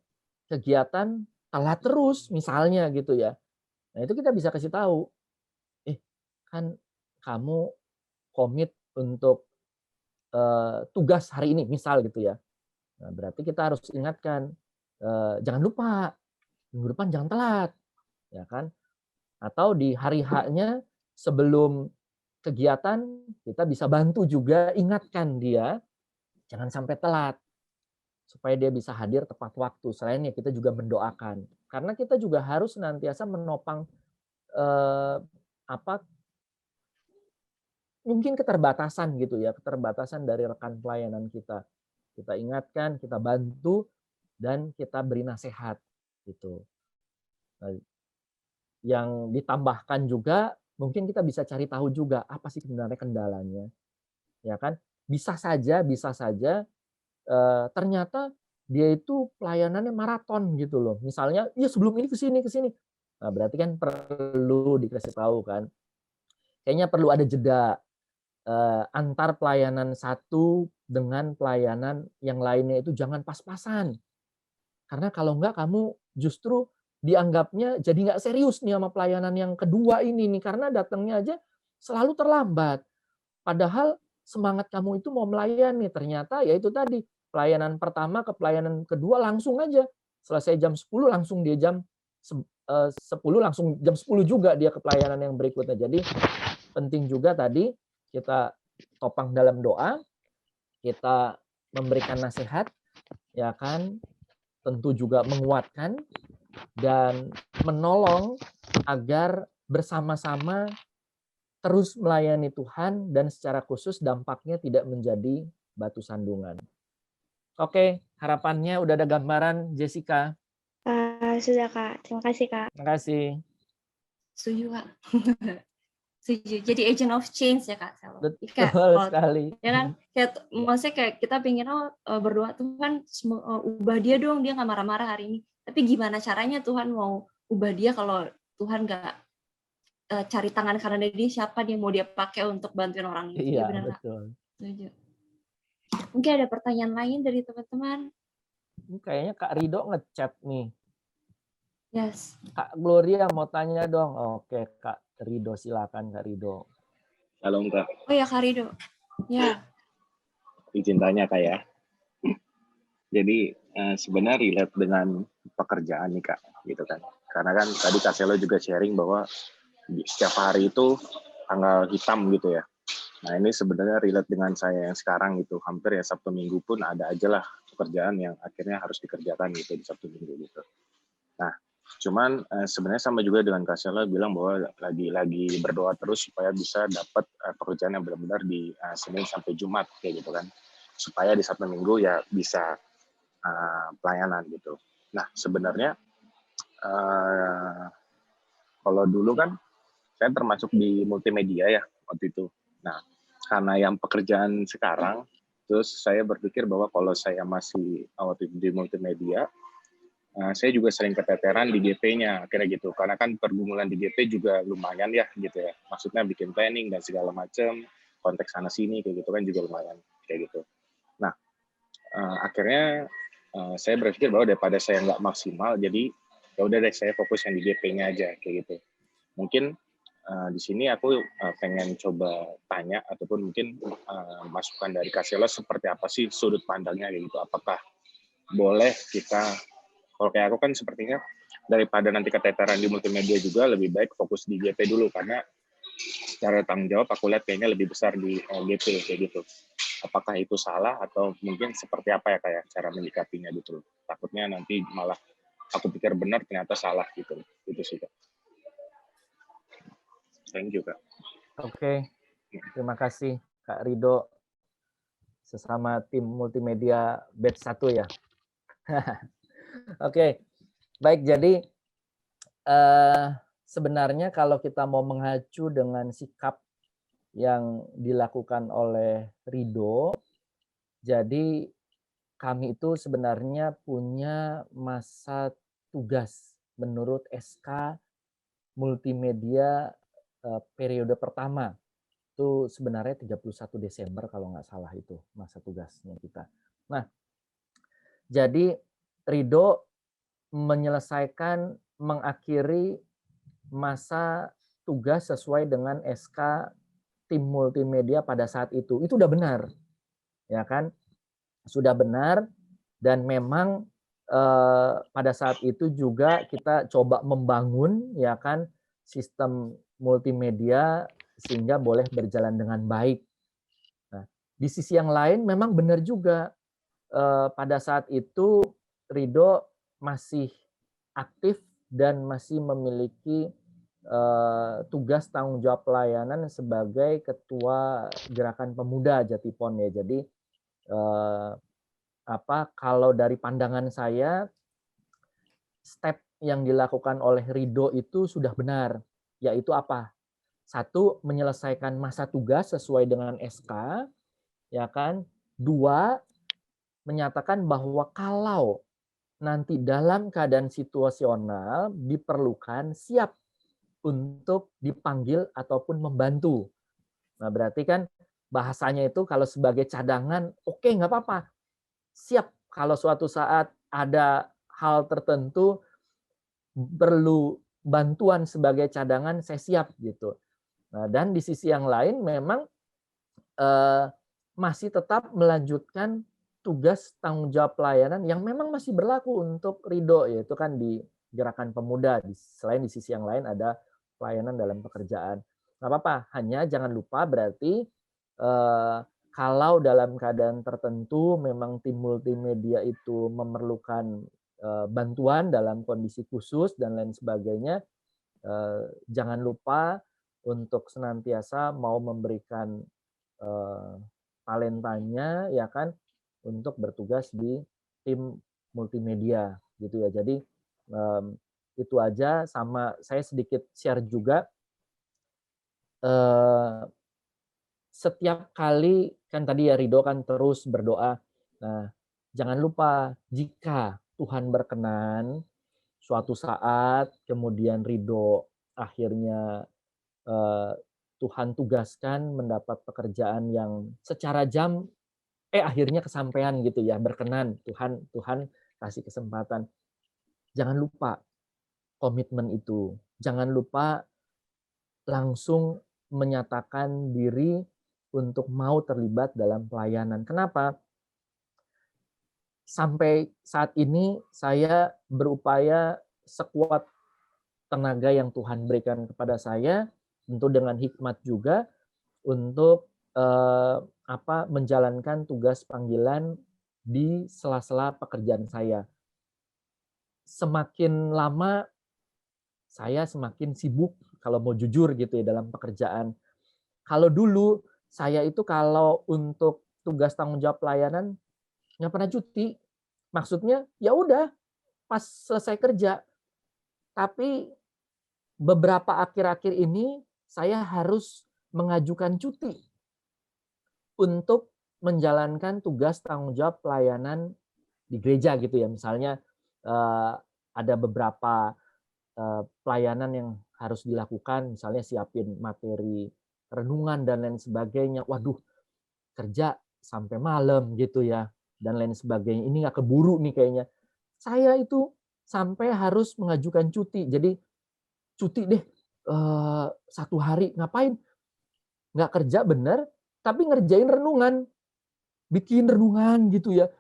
kegiatan telat terus misalnya gitu ya. Nah, itu kita bisa kasih tahu. Kan kamu komit untuk tugas hari ini, misal gitu ya. Nah, berarti kita harus ingatkan, jangan lupa, minggu depan jangan telat, ya kan? Atau di hari H-nya sebelum kegiatan, kita bisa bantu juga ingatkan dia, jangan sampai telat, supaya dia bisa hadir tepat waktu. Selainnya kita juga mendoakan. Karena kita juga harus senantiasa menopang apa mungkin keterbatasan gitu ya, keterbatasan dari rekan pelayanan kita. Kita ingatkan, kita bantu, dan kita beri nasihat gitu. Nah, yang ditambahkan juga mungkin kita bisa cari tahu juga apa sih sebenarnya kendalanya, ya kan? Bisa saja ternyata dia itu pelayanannya maraton gitu loh. Misalnya, ya sebelum ini ke sini ke sini. Nah, berarti kan perlu dikasih tahu kan. Kayaknya perlu ada jeda antar pelayanan satu dengan pelayanan yang lainnya itu jangan pas-pasan. Karena kalau enggak kamu justru dianggapnya jadi nggak serius nih sama pelayanan yang kedua ini nih, karena datangnya aja selalu terlambat. Padahal semangat kamu itu mau melayani, ternyata ya itu tadi, pelayanan pertama ke pelayanan kedua langsung aja. Selesai jam 10 langsung dia jam 10 langsung jam 10 juga dia ke pelayanan yang berikutnya. Jadi penting juga tadi kita topang dalam doa, kita memberikan nasihat, ya kan, tentu juga menguatkan dan menolong agar bersama-sama terus melayani Tuhan dan secara khusus dampaknya tidak menjadi batu sandungan. Oke, harapannya udah ada gambaran, Jessica. Sudah Kak, terima kasih Kak. Terima kasih. Setuju, Kak. Setuju. Jadi agent of change ya, Kak. Betul sekali. Ya kan, maksudnya kayak kita pengen berdoa, Tuhan ubah dia dong, dia nggak marah-marah hari ini. Tapi gimana caranya Tuhan mau ubah dia kalau Tuhan nggak cari tangan kanan dia, siapa dia mau dia pakai untuk bantuin orang itu? Iya, benar, betul. Kak. Setuju. Mungkin ada pertanyaan lain dari teman-teman? Kayaknya Kak Rido ngechat nih. Yes. Kak Gloria mau tanya dong. Oke, Kak Rido, silakan Kak Rido. Shalom Kak. Oh ya Kak Rido. Ya. Izin tanya Kak ya. Jadi sebenarnya relate dengan pekerjaan nih Kak, gitu kan. Karena kan tadi Kak Selo juga sharing bahwa setiap hari itu tanggal hitam gitu ya. Nah ini sebenarnya relate dengan saya yang sekarang gitu. Hampir ya Sabtu Minggu pun ada aja lah pekerjaan yang akhirnya harus dikerjakan gitu di Sabtu Minggu gitu. Nah cuman sebenarnya sama juga dengan Kak Selo bilang bahwa lagi berdoa terus supaya bisa dapat pekerjaan yang benar-benar di Senin sampai Jumat kayak gitu kan. Supaya di Sabtu Minggu ya bisa pelayanan gitu. Nah sebenarnya kalau dulu kan saya termasuk di multimedia ya waktu itu. Nah karena yang pekerjaan sekarang, terus saya berpikir bahwa kalau saya masih waktu itu di multimedia, saya juga sering keteteran di GP-nya akhirnya gitu. Karena kan pergumulan di GP juga lumayan ya gitu ya. Maksudnya bikin planning dan segala macam, konteks sana sini kayak gitu kan juga lumayan kayak gitu. Nah akhirnya saya berpikir bahwa daripada saya nggak maksimal, jadi ya udah deh saya fokus yang di GP-nya aja kayak gitu. Mungkin di sini aku pengen coba tanya ataupun mungkin masukan dari Kak Selo seperti apa sih sudut pandangnya gitu. Apakah boleh kita, kalau kayak aku kan sepertinya daripada nanti keteteran di multimedia juga lebih baik fokus di GP dulu karena secara tanggung jawab aku lihat kayaknya lebih besar di GP kayak gitu. Apakah itu salah atau mungkin seperti apa ya kayak cara menyikapinya gitu. Takutnya nanti malah aku pikir benar ternyata salah gitu. Itu sih Kak. Thank you Kak. Oke, terima kasih Kak Rido. Sesama tim multimedia batch 1 ya. Oke, baik, jadi sebenarnya kalau kita mau mengacu dengan sikap yang dilakukan oleh Rido, jadi kami itu sebenarnya punya masa tugas menurut SK multimedia periode pertama. Itu sebenarnya 31 Desember kalau nggak salah itu masa tugasnya kita. Nah, jadi Rido menyelesaikan, mengakhiri masa tugas sesuai dengan SK tim multimedia pada saat itu udah benar, ya kan? Sudah benar, dan memang pada saat itu juga kita coba membangun, ya kan, sistem multimedia sehingga boleh berjalan dengan baik. Nah, di sisi yang lain memang benar juga, pada saat itu Ridho masih aktif dan masih memiliki tugas tanggung jawab pelayanan sebagai ketua Gerakan Pemuda Jatipon, ya. Jadi kalau dari pandangan saya, step yang dilakukan oleh Ridho itu sudah benar, yaitu apa? Satu, menyelesaikan masa tugas sesuai dengan SK, ya kan? Dua, menyatakan bahwa kalau nanti dalam keadaan situasional diperlukan, siap untuk dipanggil ataupun membantu. Nah, berarti kan bahasanya itu kalau sebagai cadangan, oke, nggak apa-apa. Siap kalau suatu saat ada hal tertentu perlu bantuan sebagai cadangan, saya siap gitu. Nah, dan di sisi yang lain memang masih tetap melanjutkan tugas tanggung jawab pelayanan yang memang masih berlaku untuk Ridho, yaitu kan di Gerakan Pemuda. Selain di sisi yang lain ada pelayanan dalam pekerjaan. Nggak apa-apa, hanya jangan lupa berarti kalau dalam keadaan tertentu memang tim multimedia itu memerlukan bantuan dalam kondisi khusus dan lain sebagainya, jangan lupa untuk senantiasa mau memberikan talentanya, ya kan, untuk bertugas di tim multimedia gitu ya. Jadi itu aja. Sama saya sedikit share juga, setiap kali kan tadi ya Ridho kan terus berdoa. Nah, jangan lupa jika Tuhan berkenan suatu saat kemudian Ridho akhirnya Tuhan tugaskan mendapat pekerjaan yang secara jam akhirnya kesampaian gitu ya, berkenan, Tuhan kasih kesempatan. Jangan lupa komitmen itu. Jangan lupa langsung menyatakan diri untuk mau terlibat dalam pelayanan. Kenapa? Sampai saat ini saya berupaya sekuat tenaga yang Tuhan berikan kepada saya, tentu dengan hikmat juga, untuk menjalankan tugas panggilan di sela-sela pekerjaan saya. Semakin lama saya semakin sibuk kalau mau jujur gitu ya dalam pekerjaan. Kalau dulu saya itu kalau untuk tugas tanggung jawab pelayanan nggak pernah cuti. Maksudnya ya udah pas selesai kerja. Tapi beberapa akhir-akhir ini saya harus mengajukan cuti untuk menjalankan tugas tanggung jawab pelayanan di gereja gitu ya. Misalnya ada beberapa pelayanan yang harus dilakukan, misalnya siapin materi renungan dan lain sebagainya. Waduh, kerja sampai malam gitu ya, dan lain sebagainya. Ini nggak keburu nih kayaknya. Saya itu sampai harus mengajukan cuti. Jadi cuti deh 1 hari, ngapain? Nggak kerja bener, tapi ngerjain renungan. Bikin renungan gitu ya.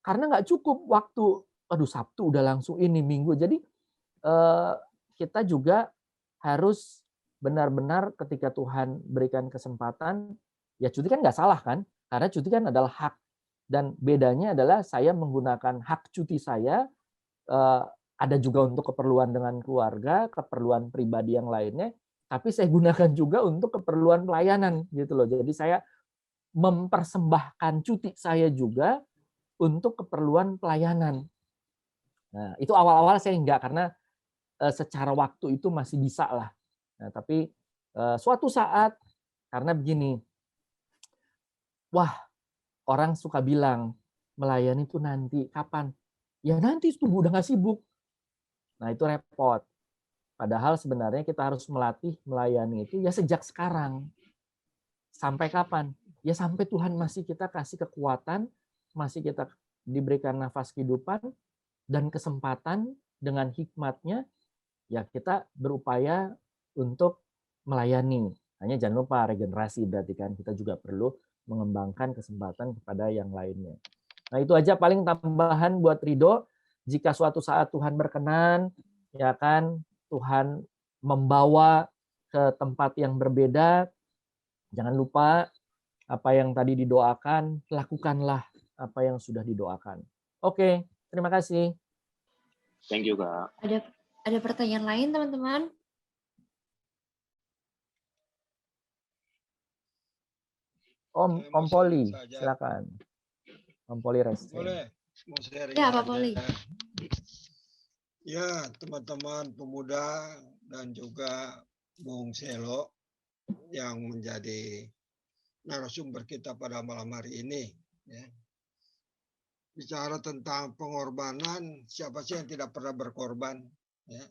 Karena nggak cukup waktu. Aduh, Sabtu udah langsung ini, Minggu. Jadi kita juga harus benar-benar ketika Tuhan berikan kesempatan, ya cuti kan nggak salah kan? Karena cuti kan adalah hak. Dan bedanya adalah saya menggunakan hak cuti saya, ada juga untuk keperluan dengan keluarga, keperluan pribadi yang lainnya, tapi saya gunakan juga untuk keperluan pelayanan gitu loh. Jadi saya mempersembahkan cuti saya juga untuk keperluan pelayanan. Nah, itu awal-awal saya enggak, karena secara waktu itu masih bisa lah. Nah, tapi suatu saat, karena begini, wah, orang suka bilang, melayani itu nanti, kapan? Ya nanti tunggu udah nggak sibuk. Nah, itu repot. Padahal sebenarnya kita harus melatih melayani itu ya sejak sekarang. Sampai kapan? Ya sampai Tuhan masih kita kasih kekuatan, masih kita diberikan nafas kehidupan, dan kesempatan dengan hikmatnya, ya kita berupaya untuk melayani. Hanya jangan lupa regenerasi, berarti kan kita juga perlu mengembangkan kesempatan kepada yang lainnya. Nah, itu aja paling tambahan buat Rido. Jika suatu saat Tuhan berkenan, ya kan, Tuhan membawa ke tempat yang berbeda, jangan lupa apa yang tadi didoakan, lakukanlah apa yang sudah didoakan. Oke, terima kasih. Thank you, Kak. Ada pertanyaan lain, teman-teman? Om Poli, silakan. Om Poli Resten. Boleh, mau sharing Ya, Pak saja. Poli. Ya, teman-teman pemuda dan juga Bung Selo yang menjadi narasumber kita pada malam hari ini. Ya. Bicara tentang pengorbanan, siapa sih yang tidak pernah berkorban? Ya.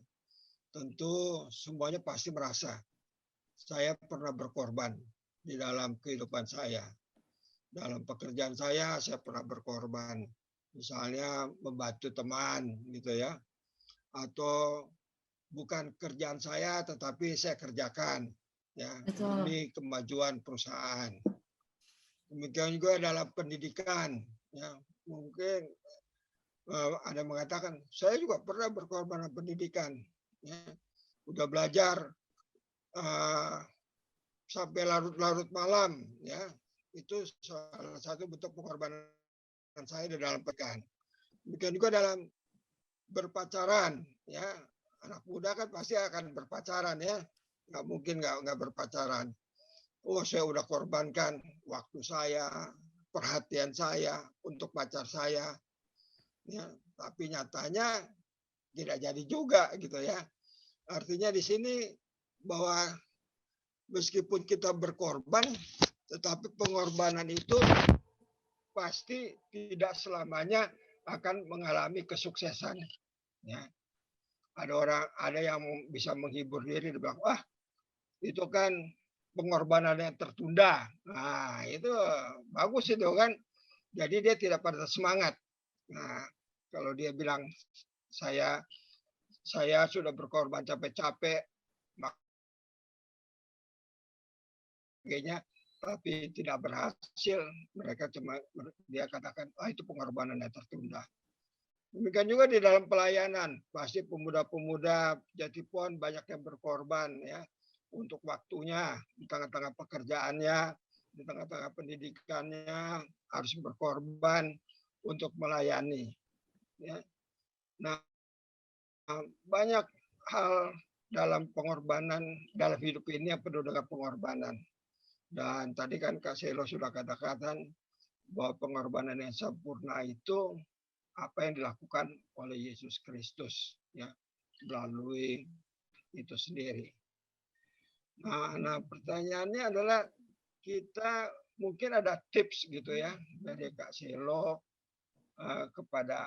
Tentu semuanya pasti merasa saya pernah berkorban di dalam kehidupan saya. Dalam pekerjaan saya pernah berkorban. Misalnya membantu teman gitu ya. Atau bukan kerjaan saya tetapi saya kerjakan ya demi kemajuan perusahaan. Demikian juga dalam pendidikan ya. Mungkin ada mengatakan saya juga pernah berkorban dalam pendidikan ya. Udah belajar sampai larut-larut malam ya. Itu salah satu bentuk pengorbanan saya di dalam pernikahan. Demikian juga dalam berpacaran ya, anak muda kan pasti akan berpacaran ya, nggak mungkin nggak berpacaran. Oh, saya udah korbankan waktu saya, perhatian saya untuk pacar saya ya, tapi nyatanya tidak jadi juga gitu ya. Artinya di sini bahwa meskipun kita berkorban, tetapi pengorbanan itu pasti tidak selamanya akan mengalami kesuksesan. Ya. Ada yang bisa menghibur diri, dia bilang, wah itu kan pengorbanan yang tertunda. Nah itu bagus itu kan. Jadi dia tidak pada semangat. Nah kalau dia bilang saya sudah berkorban capek-capek, makanya tapi tidak berhasil, mereka cuma dia katakan, itu pengorbanan yang tertunda. Demikian juga di dalam pelayanan, pasti pemuda-pemuda Jatipon banyak yang berkorban ya untuk waktunya di tengah-tengah pekerjaannya, di tengah-tengah pendidikannya harus berkorban untuk melayani. Ya. Nah, banyak hal dalam pengorbanan dalam hidup ini yang penuh dengan pengorbanan. Dan tadi kan Kak Selo sudah katakan bahwa pengorbanan yang sempurna itu apa yang dilakukan oleh Yesus Kristus ya melalui itu sendiri. Nah pertanyaannya adalah kita mungkin ada tips gitu ya dari Kak Selo kepada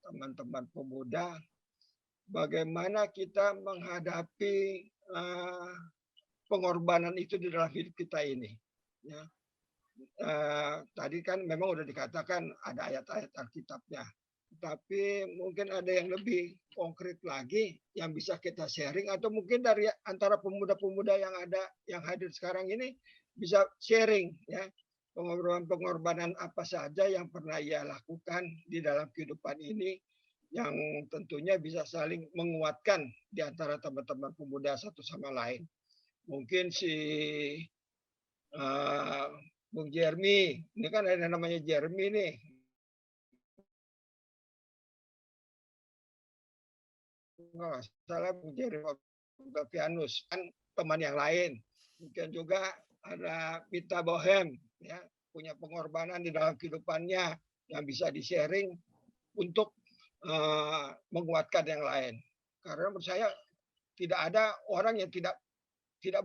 teman-teman pemuda bagaimana kita menghadapi pengorbanan itu di dalam hidup kita ini. Ya. Tadi kan memang udah dikatakan ada ayat-ayat Alkitabnya, tapi mungkin ada yang lebih konkret lagi yang bisa kita sharing atau mungkin dari antara pemuda-pemuda yang hadir sekarang ini bisa sharing ya pengorbanan apa saja yang pernah ia lakukan di dalam kehidupan ini yang tentunya bisa saling menguatkan di antara teman-teman pemuda satu sama lain. Mungkin si Bung Jeremy, ini kan ada namanya Jeremy nih. Nggak salah Bung Jeremy Gavianus, kan teman yang lain. Mungkin juga ada Pita Bohem, ya, punya pengorbanan di dalam kehidupannya yang bisa di-sharing untuk menguatkan yang lain. Karena menurut saya tidak ada orang yang tidak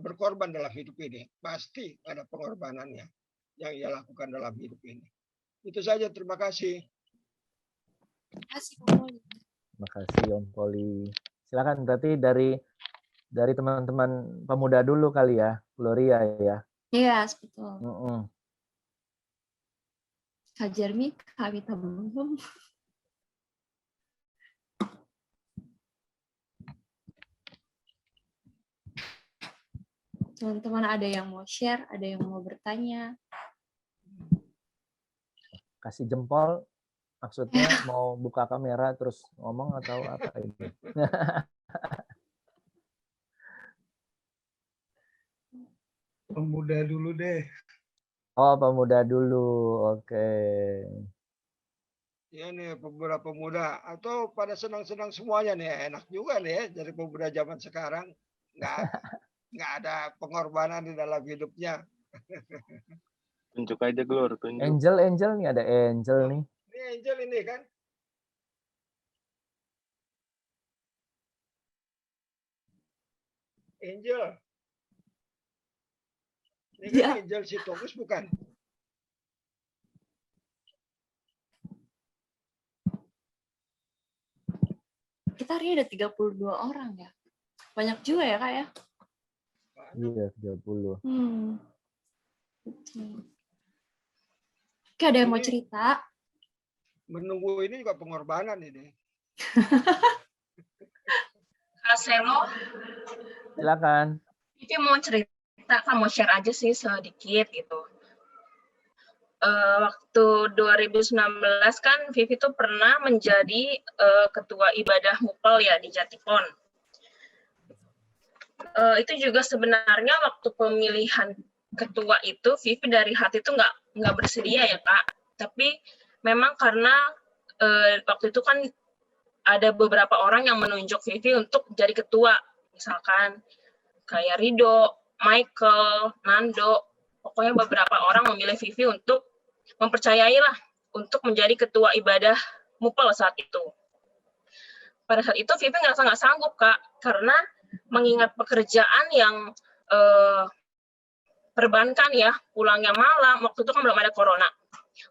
berkorban dalam hidup ini. Pasti ada pengorbanannya yang ia lakukan dalam hidup ini. Itu saja, terima kasih. Terima kasih, Om Poli. Terima kasih, Om Poli. Silakan berarti dari teman-teman pemuda dulu kali ya, Gloria ya. Iya, betul. Kak Jeremy, Kak Wita belum. Teman-teman ada yang mau share, ada yang mau bertanya? Kasih jempol, maksudnya mau buka kamera terus ngomong atau apa itu? Pemuda dulu deh. Oh, pemuda dulu, oke. Ya nih pemuda-pemuda atau pada senang-senang semuanya nih, enak juga nih ya jadi pemuda zaman sekarang. Nggak nggak ada pengorbanan di dalam hidupnya. Tunjuk aja, Glor, tunjuk. Angel nih, ada Angel nih. Ini Angel ini kan. Angel. Ini kan Ya. Angel si Togus bukan? Kita hari ini ada 32 orang ya. Banyak juga ya, Kak ya? Iya, 30. Oke, ada yang mau cerita? Menunggu ini juga pengorbanan ini. Kak Selo, Silakan. Vivi mau cerita, Kak, mau share aja sih sedikit gitu. Waktu 2019 kan Vivi tuh pernah menjadi ketua ibadah MUPEL ya di Jatipon. Itu juga sebenarnya waktu pemilihan ketua itu Vivi dari hati itu nggak bersedia ya Kak. Tapi memang karena waktu itu kan ada beberapa orang yang menunjuk Vivi untuk jadi ketua, misalkan kayak Rido, Michael, Nando, pokoknya beberapa orang memilih Vivi untuk mempercayai lah untuk menjadi ketua ibadah MUPEL saat itu. Pada saat itu Vivi ngerasa nggak sanggup Kak, karena mengingat pekerjaan yang perbankan ya, pulangnya malam, waktu itu kan belum ada corona,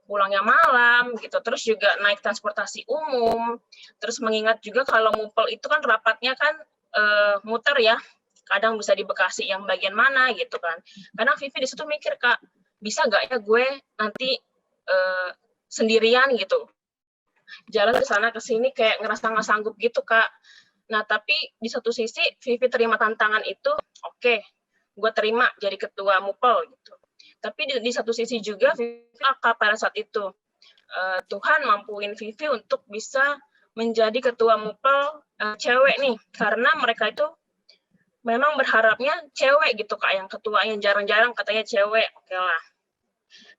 pulangnya malam gitu, terus juga naik transportasi umum, terus mengingat juga kalau MUPEL itu kan rapatnya kan muter ya, kadang bisa di Bekasi yang bagian mana gitu kan. Kadang Vivi di situ mikir Kak, bisa nggak ya gue nanti sendirian gitu, jalan ke sana ke sini kayak ngerasa nggak sanggup gitu Kak. Nah tapi di satu sisi Vivi terima tantangan itu, oke, gue terima jadi ketua MUPEL gitu. Tapi di satu sisi juga Vivi pada saat itu Tuhan mampuin Vivi untuk bisa menjadi ketua MUPEL cewek nih, karena mereka itu memang berharapnya cewek gitu Kak yang ketua, yang jarang-jarang katanya cewek. Oke lah.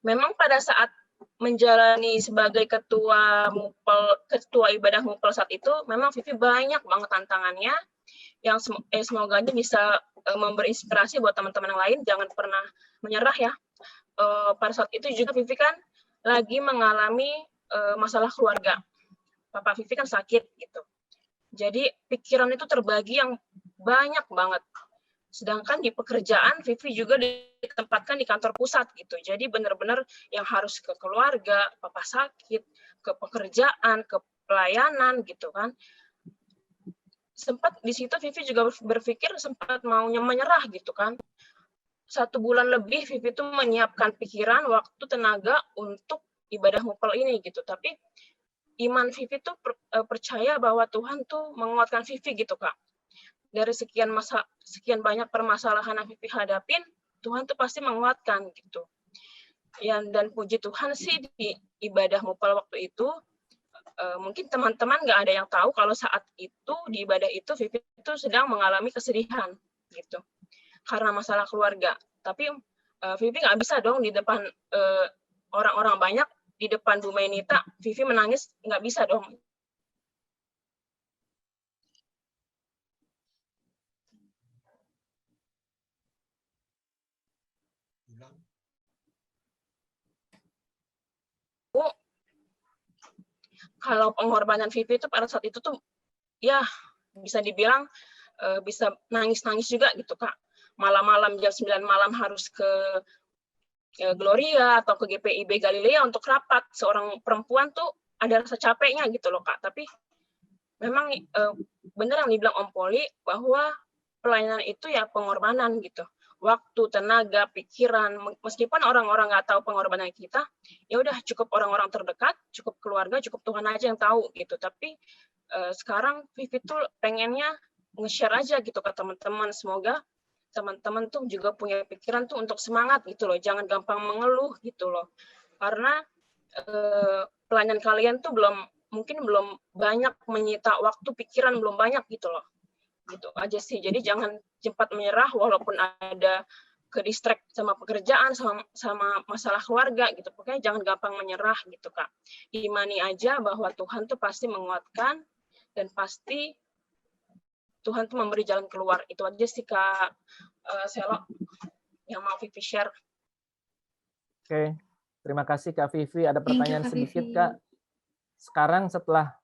Memang pada saat menjalani sebagai ketua MUPEL, ketua ibadah MUPEL saat itu, memang Vivi banyak banget tantangannya yang semoga aja bisa memberi inspirasi buat teman-teman yang lain, jangan pernah menyerah ya. Pada saat itu juga Vivi kan lagi mengalami masalah keluarga. Papa Vivi kan sakit gitu. Jadi pikiran itu terbagi yang banyak banget. Sedangkan di pekerjaan Vivi juga ditempatkan di kantor pusat gitu. Jadi benar-benar yang harus ke keluarga, papa sakit, ke pekerjaan, ke pelayanan gitu kan. Sempat di situ Vivi juga berpikir sempat mau menyerah gitu kan. 1 bulan lebih Vivi tuh menyiapkan pikiran, waktu, tenaga untuk ibadah MUPEL ini gitu. Tapi iman Vivi tuh percaya bahwa Tuhan tuh menguatkan Vivi gitu Kak. Dari sekian banyak permasalahan yang Vivi hadapin, Tuhan tuh pasti menguatkan gitu. Dan puji Tuhan sih di ibadah MUPEL waktu itu, mungkin teman-teman nggak ada yang tahu kalau saat itu di ibadah itu Vivi itu sedang mengalami kesedihan gitu karena masalah keluarga. Tapi Vivi nggak bisa dong di depan orang-orang banyak, di depan Bu Menita Vivi menangis, nggak bisa dong. Kalau pengorbanan Vivi itu pada saat itu tuh ya bisa dibilang bisa nangis-nangis juga gitu Kak. Malam-malam jam 9 malam harus ke Gloria atau ke GPIB Galilea untuk rapat. Seorang perempuan tuh ada rasa capeknya gitu loh Kak. Tapi memang benar yang dibilang Om Poli bahwa pelayanan itu ya pengorbanan gitu. Waktu, tenaga, pikiran, meskipun orang-orang nggak tahu pengorbanan kita, ya udah cukup orang-orang terdekat, cukup keluarga, cukup Tuhan aja yang tahu gitu. Tapi sekarang Vivi tuh pengennya nge-share aja gitu ke teman-teman, semoga teman-teman tuh juga punya pikiran tuh untuk semangat gitu loh, jangan gampang mengeluh gitu loh, karena pelayanan kalian tuh mungkin belum banyak menyita waktu, pikiran belum banyak gitu loh, gitu aja sih. Jadi jangan cepat menyerah walaupun ada ke distract sama pekerjaan, sama masalah keluarga gitu, pokoknya jangan gampang menyerah gitu Kak. Imani aja bahwa Tuhan tuh pasti menguatkan dan pasti Tuhan tuh memberi jalan keluar. Itu aja sih Kak Selo yang mau Vivi share. Oke, terima kasih Kak Vivi. Ada Thank you, pertanyaan Kak sedikit Vivi. Kak. Sekarang setelah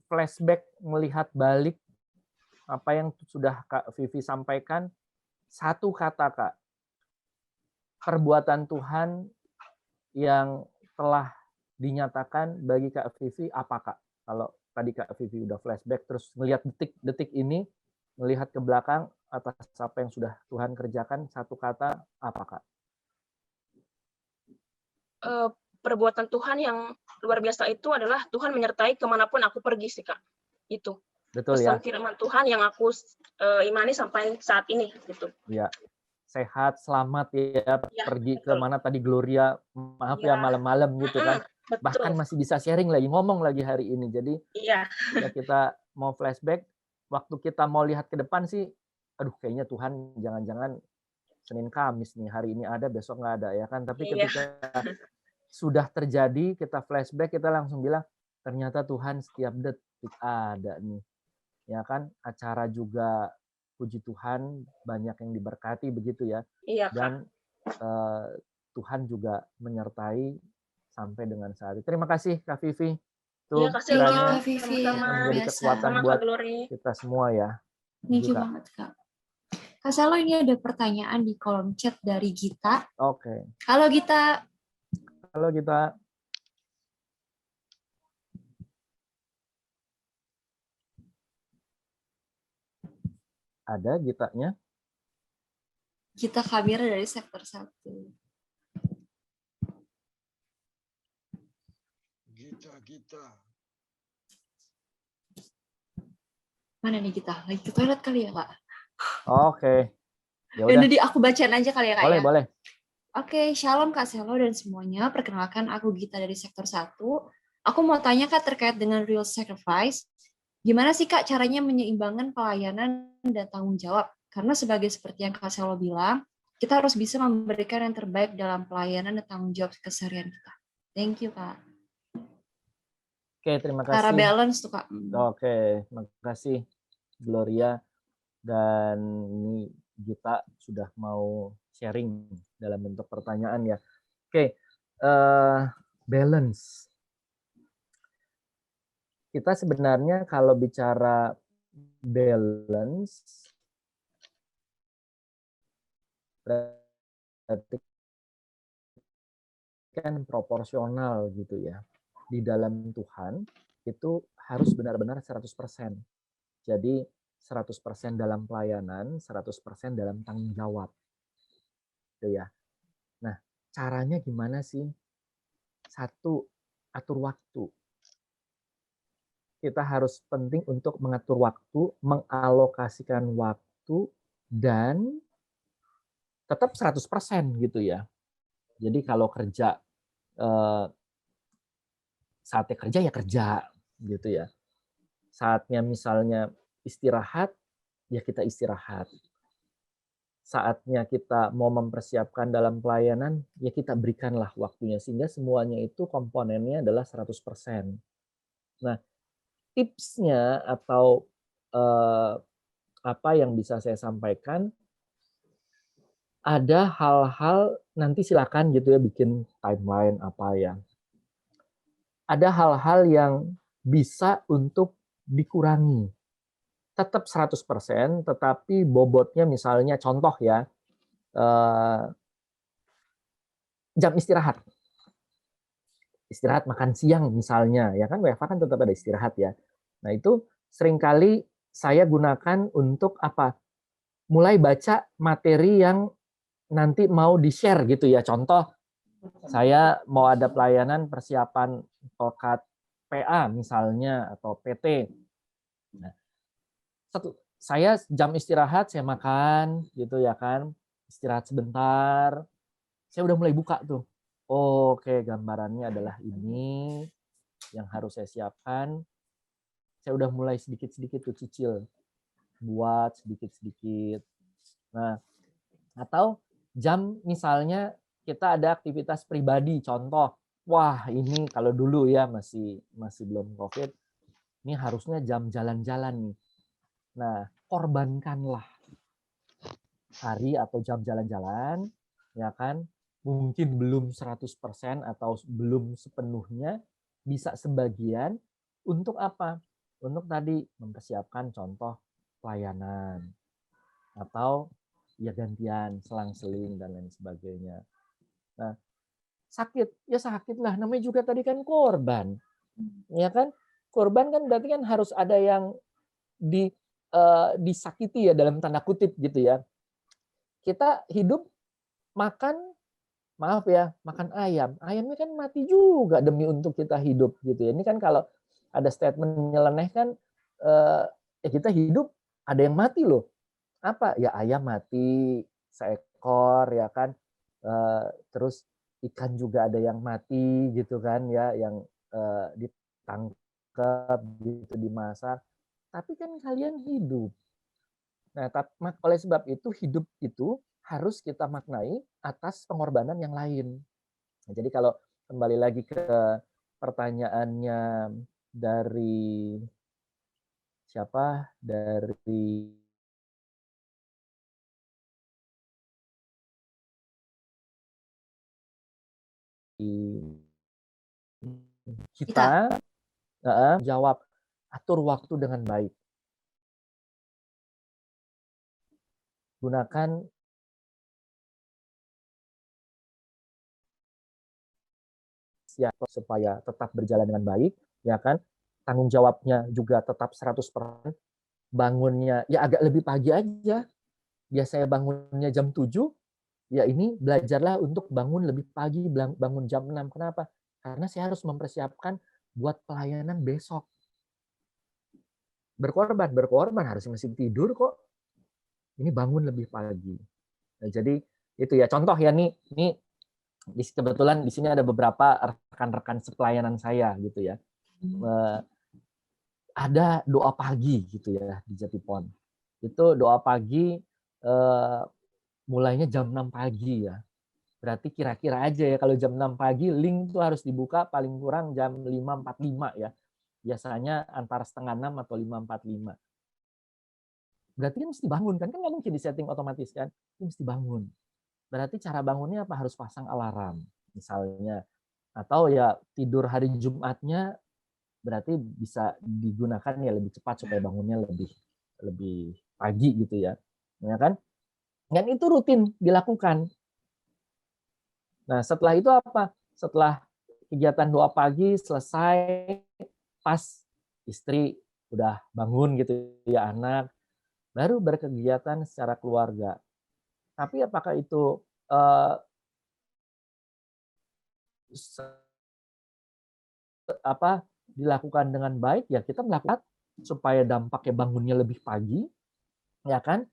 flashback, melihat balik apa yang sudah Kak Vivi sampaikan, satu kata Kak, perbuatan Tuhan yang telah dinyatakan bagi Kak Vivi apa Kak? Kalau tadi Kak Vivi udah flashback terus melihat detik-detik ini, melihat ke belakang atas apa yang sudah Tuhan kerjakan, satu kata apa Kak? Perbuatan Tuhan yang luar biasa itu adalah Tuhan menyertai kemanapun aku pergi sih Kak. Itu Betul pesan ya? firman Tuhan yang aku imani sampai saat ini gitu. Ya, sehat, selamat ya, pergi ke mana tadi Gloria, maaf ya malam-malam gitu kan. Betul. Bahkan masih bisa sharing lagi, ngomong lagi hari ini. Jadi ya kita mau flashback, waktu kita mau lihat ke depan sih, aduh kayaknya Tuhan jangan-jangan Senin Kamis nih, hari ini ada, besok nggak ada ya kan. Tapi ketika sudah terjadi, kita flashback, kita langsung bilang, ternyata Tuhan setiap detik ada nih. Ya kan, acara juga puji Tuhan banyak yang diberkati begitu ya. Iya, dan Tuhan juga menyertai sampai dengan saat ini. Terima kasih Kak Vivi. Itu kiranya Kak Vivi, menjadi kekuatan buat kita semua ya. Thank you banget Kak. Kak Selo, ini ada pertanyaan di kolom chat dari Gita. Oke. Halo Gita. Halo Gita. Ada Gitanya? Gita Kabira dari sektor 1. Gita. Mana nih Gita? Lagi ke toilet kali ya Kak? Oke. Ya udah. Jadi aku bacain aja kali ya Kak. Boleh. Oke, shalom Kak Selo dan semuanya. Perkenalkan aku Gita dari sektor 1. Aku mau tanya Kak terkait dengan real sacrifice. Gimana sih Kak caranya menyeimbangkan pelayanan dan tanggung jawab? Karena seperti yang Kak Selo bilang, kita harus bisa memberikan yang terbaik dalam pelayanan dan tanggung jawab keseharian kita. Thank you Kak. Oke, terima kasih. Cara balance tuh Kak. Oke, terima kasih Gloria. Dan ini Gita sudah mau sharing dalam bentuk pertanyaan ya. Oke, balance. Kita sebenarnya kalau bicara balance, berarti kan proporsional gitu ya. Di dalam Tuhan itu harus benar-benar 100%. Jadi 100% dalam pelayanan, 100% dalam tanggung jawab. Gitu ya. Nah, caranya gimana sih? Satu, atur waktu. Kita harus penting untuk mengatur waktu, mengalokasikan waktu, dan tetap 100% gitu ya. Jadi kalau kerja, saatnya kerja ya kerja gitu ya. Saatnya misalnya istirahat, ya kita istirahat. Saatnya kita mau mempersiapkan dalam pelayanan, ya kita berikanlah waktunya. Sehingga semuanya itu komponennya adalah 100%. Nah, tipsnya atau apa yang bisa saya sampaikan, ada hal-hal, nanti silakan gitu ya bikin timeline apa ya. Ada hal-hal yang bisa untuk dikurangi. Tetap 100%, tetapi bobotnya misalnya contoh ya, jam istirahat. Istirahat makan siang misalnya, ya kan WFA kan tetap ada istirahat ya. Nah itu seringkali saya gunakan untuk apa? Mulai baca materi yang nanti mau di-share gitu ya. Contoh, saya mau ada pelayanan persiapan tokat PA misalnya, atau PT. Nah, saya jam istirahat saya makan gitu ya kan, istirahat sebentar, saya udah mulai buka tuh. Oke, gambarannya adalah ini yang harus saya siapkan. Saya udah mulai sedikit-sedikit tuh cicil, buat sedikit-sedikit. Nah, atau jam misalnya kita ada aktivitas pribadi, contoh, wah ini kalau dulu ya masih belum COVID, ini harusnya jam jalan-jalan nih. Nah, korbankanlah hari atau jam jalan-jalan, ya kan? Mungkin belum 100% atau belum sepenuhnya, bisa sebagian untuk apa? Untuk tadi mempersiapkan contoh pelayanan atau ya gantian, selang-seling dan lain sebagainya. Nah, sakit, ya sakit lah. Namanya juga tadi kan korban, ya kan? Korban kan berarti kan harus ada yang disakiti ya dalam tanda kutip gitu ya. Kita hidup makan, maaf ya, makan ayam. Ayamnya kan mati juga demi untuk kita hidup gitu ya. Ini kan kalau ada statement nyeleneh kan, ya kita hidup ada yang mati loh. Apa? Ya ayam mati seekor ya kan. Terus ikan juga ada yang mati gitu kan ya, yang ditangkap gitu, dimasak. Tapi kan kalian hidup. Nah, oleh sebab itu hidup itu harus kita maknai atas pengorbanan yang lain. Nah, jadi kalau kembali lagi ke pertanyaannya dari siapa? Dari kita jawab, atur waktu dengan baik. Gunakan supaya tetap berjalan dengan baik, ya kan? Tanggung jawabnya juga tetap 100%. Bangunnya ya agak lebih pagi aja. Biasanya bangunnya jam 7, ya ini belajarlah untuk bangun lebih pagi, bangun jam 6. Kenapa? Karena saya harus mempersiapkan buat pelayanan besok. Berkorban harus masih tidur kok. Ini bangun lebih pagi. Nah, jadi itu ya contoh ya nih kebetulan di sini ada beberapa rekan-rekan sepelayanan saya gitu ya. Ada doa pagi gitu ya di Jatipon. Itu doa pagi mulainya jam 6 pagi ya. Berarti kira-kira aja ya kalau jam 6 pagi link itu harus dibuka paling kurang jam 5.45 ya. Biasanya antara setengah 6 atau 5.45. Berarti kan mesti bangun kan nggak mungkin disetting otomatis kan. Ini mesti bangun. Berarti cara bangunnya apa? Harus pasang alarm misalnya. Atau ya tidur hari Jumatnya berarti bisa digunakan ya lebih cepat supaya bangunnya lebih pagi gitu ya. Ya kan? Dan itu rutin dilakukan. Nah, setelah itu apa? Setelah kegiatan doa pagi selesai, pas istri udah bangun gitu ya, anak baru berkegiatan secara keluarga. Tapi apakah itu dilakukan dengan baik? Ya kita melakukan supaya dampaknya bangunnya lebih pagi, ya kan?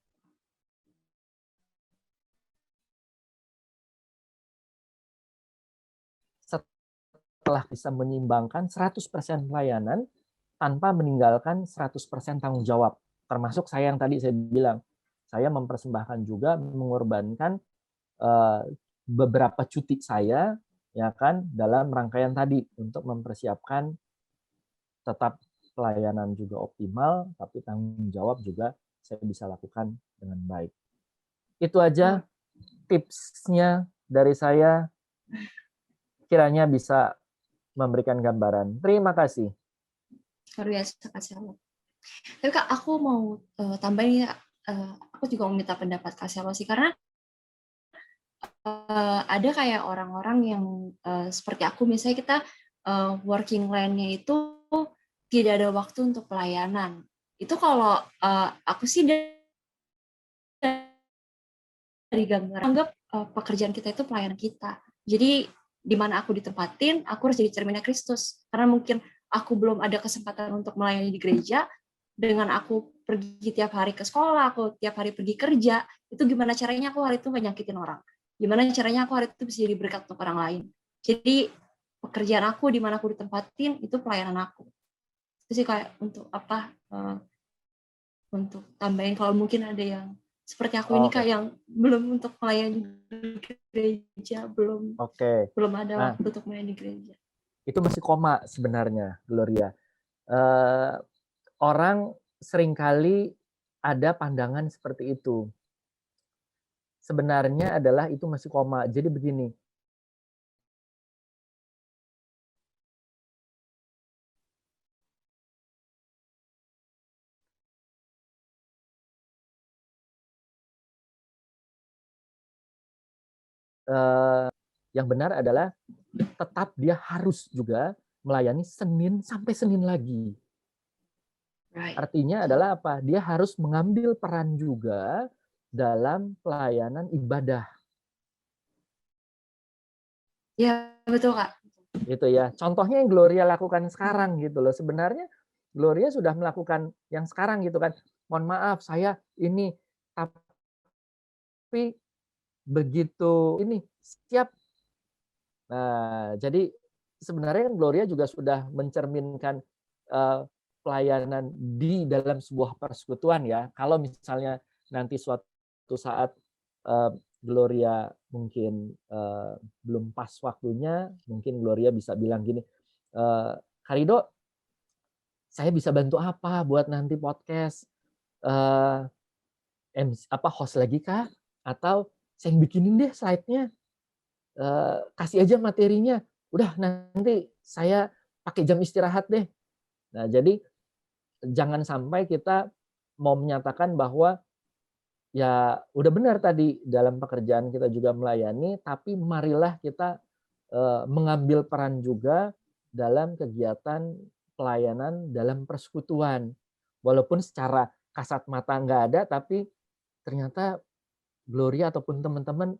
Setelah bisa menyimbangkan 100% pelayanan tanpa meninggalkan 100% tanggung jawab. Termasuk saya yang tadi saya bilang, saya mempersembahkan juga mengorbankan beberapa cuti saya ya kan dalam rangkaian tadi untuk mempersiapkan tetap pelayanan juga optimal tapi tanggung jawab juga saya bisa lakukan dengan baik. Itu aja tipsnya dari saya, kiranya bisa memberikan gambaran. Terima kasih. Luar biasa Kak Selma. Tapi Kak, aku mau tambahin ya, aku juga mau minta pendapat Kak Selma sih, karena ada kayak orang-orang yang seperti aku, misalnya kita working line-nya itu tidak ada waktu untuk pelayanan. Itu kalau aku sih dari gambar anggap pekerjaan kita itu pelayanan kita. Jadi di mana aku ditempatin, aku harus jadi cerminnya Kristus. Karena mungkin aku belum ada kesempatan untuk melayani di gereja, dengan aku pergi tiap hari ke sekolah, aku tiap hari pergi kerja, itu gimana caranya aku hari itu nggak nyakitin orang. Gimana caranya aku hari itu bisa jadi berkat untuk orang lain. Jadi pekerjaan aku di mana aku ditempatin itu pelayanan aku. Itu sih kayak untuk apa? Untuk tambahin kalau mungkin ada yang seperti aku ini Kak yang belum untuk melayani gereja, belum ada waktu untuk melayani gereja. Itu masih koma sebenarnya, Gloria. Orang seringkali ada pandangan seperti itu. Sebenarnya adalah itu masih koma. Jadi begini, yang benar adalah tetap dia harus juga melayani Senin sampai Senin lagi. Artinya adalah apa? Dia harus mengambil peran juga dalam pelayanan ibadah. Ya, betul Kak. Gitu ya. Contohnya yang Gloria lakukan sekarang gitu loh. Sebenarnya Gloria sudah melakukan yang sekarang gitu kan. Mohon maaf saya ini, tapi begitu ini siap. Nah, jadi sebenarnya Gloria juga sudah mencerminkan pelayanan di dalam sebuah persekutuan ya. Kalau misalnya nanti suatu saat Gloria mungkin belum pas waktunya, mungkin Gloria bisa bilang gini, Karido, saya bisa bantu apa buat nanti podcast? Host lagi kah? Atau saya yang bikinin deh slide-nya, kasih aja materinya. Udah nanti saya pakai jam istirahat deh. Nah, jadi jangan sampai kita mau menyatakan bahwa ya udah benar tadi dalam pekerjaan kita juga melayani, tapi marilah kita mengambil peran juga dalam kegiatan pelayanan dalam persekutuan. Walaupun secara kasat mata nggak ada, tapi ternyata Gloria ataupun teman-teman,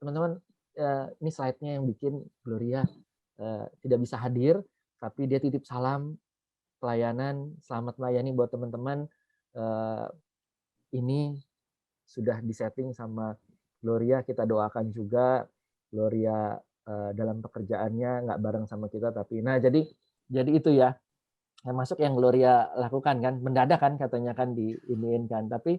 teman-teman ini slide-nya yang bikin Gloria tidak bisa hadir, tapi dia titip salam pelayanan, selamat melayani buat teman-teman. Ini sudah disetting sama Gloria, kita doakan juga Gloria dalam pekerjaannya nggak bareng sama kita, tapi nah jadi itu ya yang masuk yang Gloria lakukan kan, mendadak kan katanya kan diiniin kan, tapi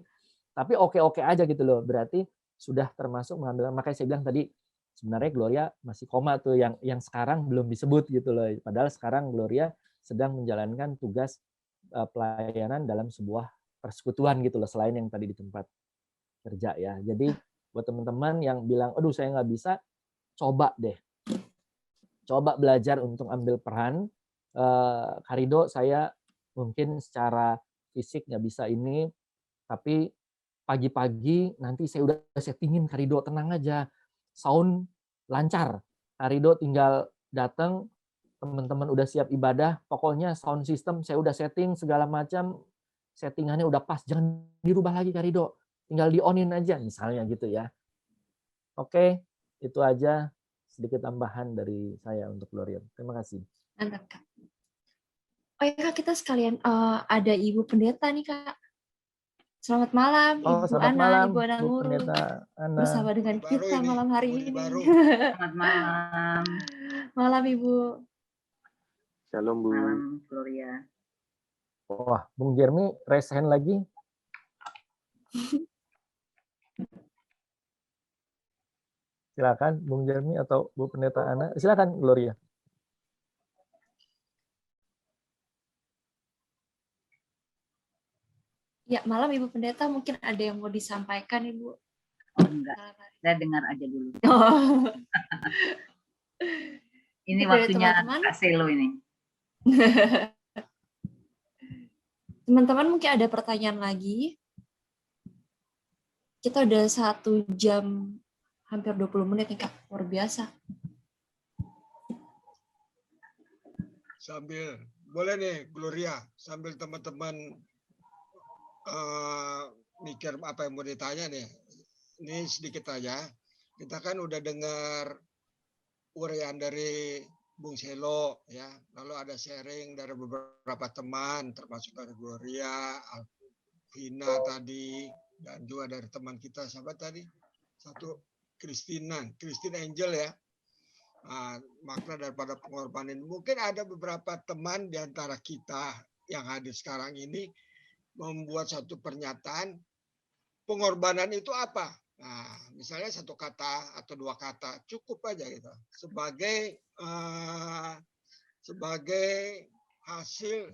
oke aja gitu loh, berarti sudah termasuk mengambil. Makanya saya bilang tadi sebenarnya Gloria masih koma tuh yang sekarang belum disebut gitu loh, padahal sekarang Gloria sedang menjalankan tugas pelayanan dalam sebuah persekutuan gitu loh, selain yang tadi di tempat kerja ya. Jadi buat teman-teman yang bilang, aduh saya nggak bisa, coba deh. Coba belajar untuk ambil peran. Karido, saya mungkin secara fisik nggak bisa ini, tapi pagi-pagi nanti saya udah settingin Karido, tenang aja. Sound lancar. Karido tinggal datang, teman-teman udah siap ibadah, pokoknya sound system saya udah setting segala macam, settingannya udah pas, jangan dirubah lagi Karido. Tinggal di-on-in aja misalnya gitu ya. Oke, itu aja sedikit tambahan dari saya untuk Gloria. Terima kasih. Mantap Kak. Oh ya Kak, kita sekalian ada Ibu Pendeta nih Kak. Selamat malam Ibu Ana, malam, Ibu Ana Bu Pendeta Ana. bersama dengan kita malam hari ini. Selamat malam. Malam Ibu. Shalom Bu. Malam Gloria. Wah, Bung Jeremy raise hand lagi. Silakan Bung Jeremy atau Bu Pendeta Ana. Silakan Gloria. Ya, malam Ibu Pendeta, mungkin ada yang mau disampaikan Ibu? Oh enggak, saya dengar aja dulu. Oh. Ini waktunya Kaselo ini. Teman-teman mungkin ada pertanyaan lagi. Kita udah 1 jam hampir 20 menit nih Kak, luar biasa. Sambil, boleh nih Gloria, sambil teman-teman mikir apa yang mau ditanya nih. Ini sedikit aja. Kita kan udah dengar uraian dari Bung Selo ya, lalu ada sharing dari beberapa teman termasuk dari Gloria, Alvina tadi, dan juga dari teman kita siapa tadi? Satu Christine Angel ya. Nah, makna daripada pengorbanan. Mungkin ada beberapa teman di antara kita yang hadir sekarang ini membuat satu pernyataan pengorbanan itu apa? Nah, misalnya satu kata atau dua kata cukup aja gitu sebagai hasil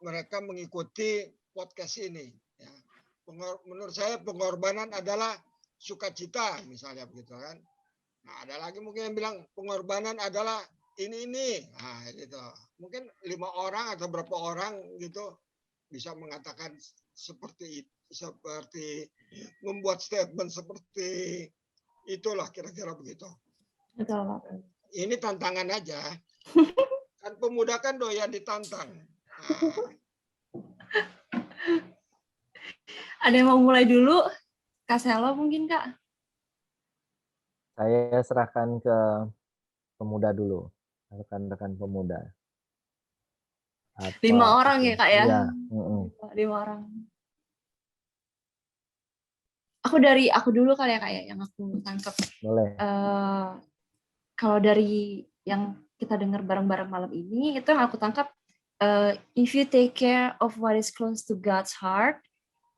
mereka mengikuti podcast ini. Ya. Menurut saya pengorbanan adalah sukacita misalnya begitu kan. Nah, ada lagi mungkin yang bilang pengorbanan adalah ini. Nah, gitu. Mungkin 5 orang atau berapa orang gitu bisa mengatakan seperti membuat statement seperti itulah kira-kira begitu. Betul. Ini tantangan aja. Kan pemuda kan doyan ditantang. Nah. Ada yang mau mulai dulu? Kak Selo mungkin, Kak? Saya serahkan ke pemuda dulu, rekan-rekan pemuda. 5 orang ya, Kak ya? Iya. 5 orang. Aku dulu kali ya, Kak ya, yang aku tangkap. Boleh. Kalau dari yang kita dengar bareng-bareng malam ini, itu yang aku tangkap, if you take care of what is close to God's heart,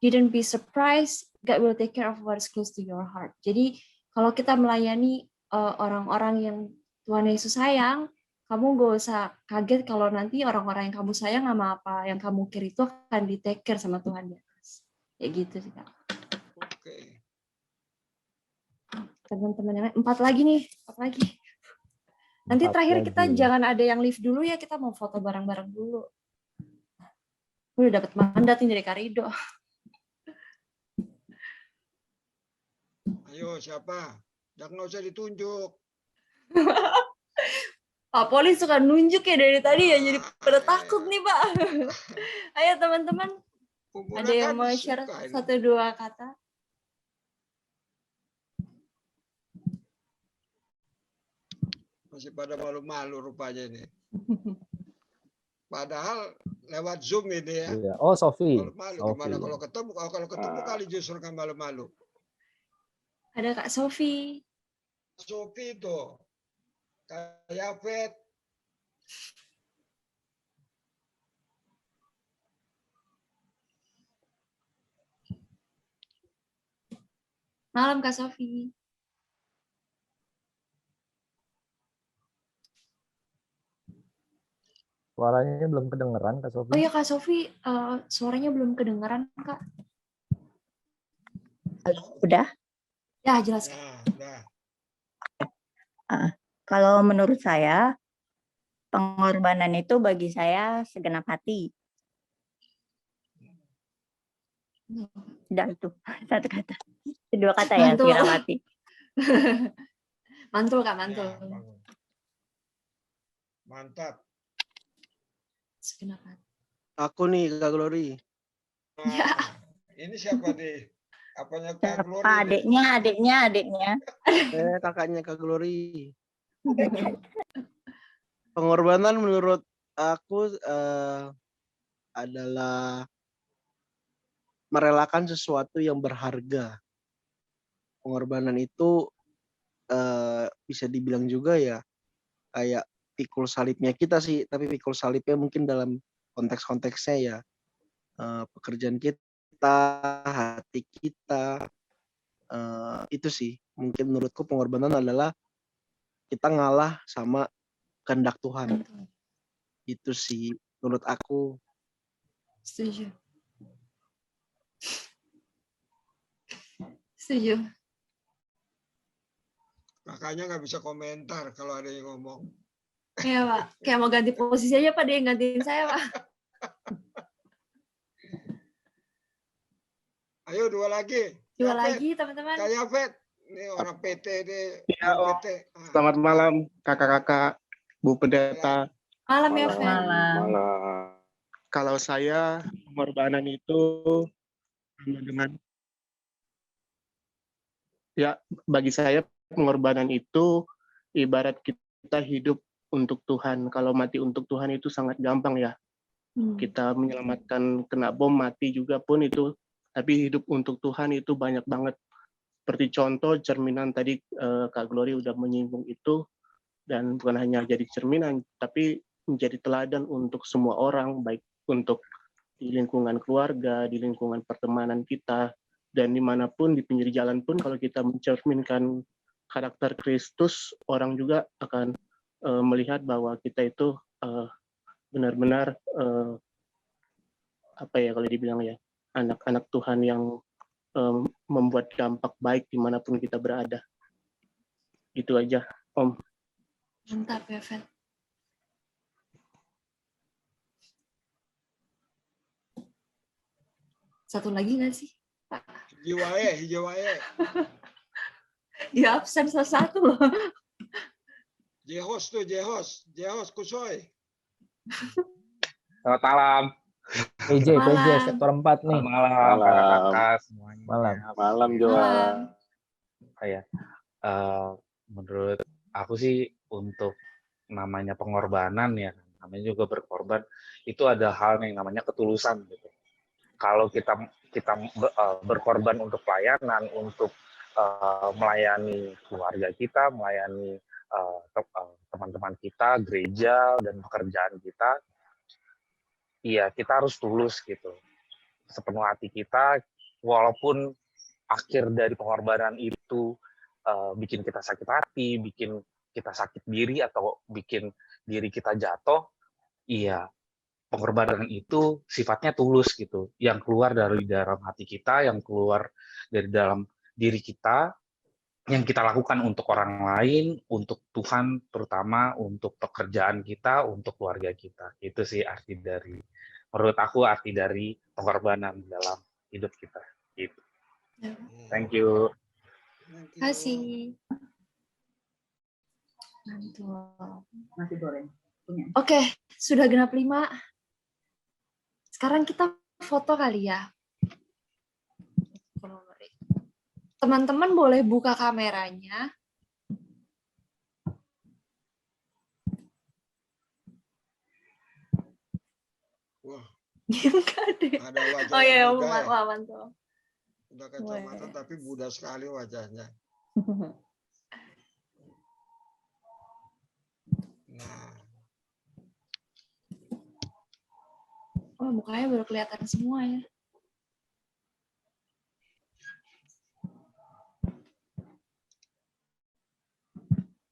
you don't be surprised, God will take care of what is close to your heart. Jadi, kalau kita melayani orang-orang yang Tuhan Yesus sayang, kamu gak usah kaget kalau nanti orang-orang yang kamu sayang sama apa yang kamu kira itu akan di-take care sama Tuhan di atas. Kayak gitu sih, Kak. Oke. Teman-teman yang 4 lagi nih, 4 lagi. Nanti terakhir kita jangan ada yang live dulu ya, kita mau foto bareng-bareng dulu. Udah dapat mandat nih dari Karido. Ayo siapa? Jangan nggak usah ditunjuk. Pak Poli suka nunjuk ya dari tadi ya, jadi pada takut nih Pak. Ayo teman-teman, ada yang mau share 1-2 kata? Masih pada malu-malu rupanya ini. Padahal lewat Zoom ini ya. Iya. Oh, Sofi. Malu-malu gimana kalau ketemu kali justru kan malu-malu. Ada Kak Sofi. Sofi itu kayak Vet. Malam Kak Sofi. Suaranya belum kedengeran Kak Sofi. Oh iya Kak Sofi, suaranya belum kedengeran Kak. Udah? Ya jelas Kak. Udah. Kalau menurut saya, pengorbanan itu bagi saya segenap hati. Udah itu, 1 kata. 2 kata ya, segenap hati. Mantul Kak, mantul. Ya, mantap. Segenap hati. Aku nih Kak Glory. Nah, ya. Ini siapa nih? Apanya Kak Glory? Adiknya. Kakaknya Kak Glory. Pengorbanan menurut aku adalah merelakan sesuatu yang berharga. Pengorbanan itu bisa dibilang juga ya kayak pikul salibnya kita sih, tapi pikul salibnya mungkin dalam konteks-konteksnya ya pekerjaan kita, hati kita, itu sih mungkin menurutku pengorbanan adalah kita ngalah sama kehendak Tuhan. Itu sih menurut aku. Setuju. Kakaknya nggak bisa komentar kalau ada yang ngomong. Iya Pak, kayak mau ganti posisi aja Pak, dia yang gantiin saya Pak. Ayo 2 lagi. 2 lagi teman-teman. Kayak Vet. Ini orang PT deh. Ya, PT. Selamat malam kakak-kakak, Bu Pendeta. Malam ya Vet. Malam. Kalau saya pengorbanan itu dengan ya bagi saya pengorbanan itu ibarat kita hidup untuk Tuhan. Kalau mati untuk Tuhan itu sangat gampang ya. Kita menyelamatkan kena bom mati juga pun itu, tapi hidup untuk Tuhan itu banyak banget. Seperti contoh cerminan tadi Kak Glory udah menyinggung itu, dan bukan hanya jadi cerminan, tapi menjadi teladan untuk semua orang, baik untuk di lingkungan keluarga, di lingkungan pertemanan kita, dan dimanapun di pinggir jalan pun kalau kita mencerminkan karakter Kristus, orang juga akan melihat bahwa kita itu benar-benar apa ya kalau dibilang ya, anak-anak Tuhan yang membuat dampak baik dimanapun kita berada. Itu aja, Om. Mantap ya, Fen. Satu lagi nggak sih, Pak? Hijau wae. Ya, absen salah satu loh. Jehos kusoy. Selamat malam. PJ sektor 4 nih. Malam, kakak semuanya. Malam Joa. Ya, menurut aku sih untuk namanya pengorbanan ya, namanya juga berkorban, itu ada hal yang namanya ketulusan gitu. Kalau kita berkorban untuk pelayanan, untuk melayani keluarga kita, melayani teman-teman kita, gereja dan pekerjaan kita, iya kita harus tulus gitu, sepenuh hati kita, walaupun akhir dari pengorbanan itu bikin kita sakit hati, bikin kita sakit diri atau bikin diri kita jatuh, iya pengorbanan itu sifatnya tulus gitu, yang keluar dari dalam hati kita, yang keluar dari dalam diri kita, yang kita lakukan untuk orang lain, untuk Tuhan terutama, untuk pekerjaan kita, untuk keluarga kita. Itu sih arti dari, menurut aku arti dari pengorbanan dalam hidup kita. Gitu. Thank you. Terima kasih. Mantap. Nasi goreng. Punya. Oke, sudah genap 5. Sekarang kita foto kali ya. Teman-teman boleh buka kameranya. Wah. Ada wajah oh iya, muda ya. wah mantap. Udah kacamata tapi muda sekali wajahnya. Nah. Oh, mukanya baru kelihatan semua ya.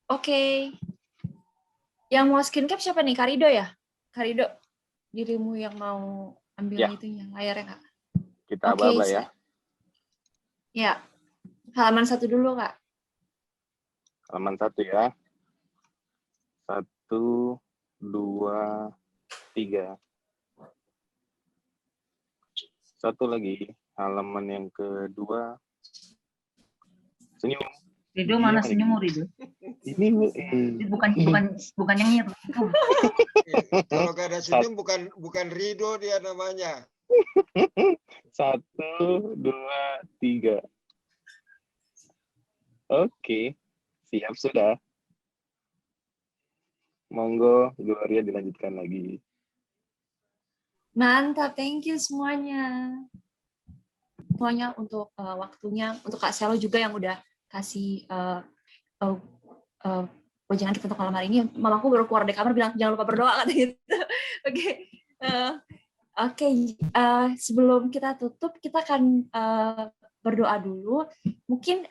Oke. Yang mau screen cap siapa nih? Karido ya? Karido, dirimu yang mau ambil itunya, layarnya, Kak? Kita aba-aba ya. Ya. Halaman 1 dulu, Kak. Halaman 1 ya. 1, 2, 3. Satu lagi, halaman yang kedua. Senyum. Rido mana senyum Rido? Ini bukan yang nyiap. Kalau gak ada senyum bukan Rido dia namanya. 1, 2, 3. Oke, siap sudah. Monggo, Gloria dilanjutkan lagi. Mantap, thank you semuanya. Semuanya untuk waktunya, untuk Kak Selo juga yang udah kasih wejangan kita untuk malam hari ini. Mamaku baru keluar dari kamar bilang jangan lupa berdoa kata gitu. Oke. Sebelum kita tutup, kita akan berdoa dulu. Mungkin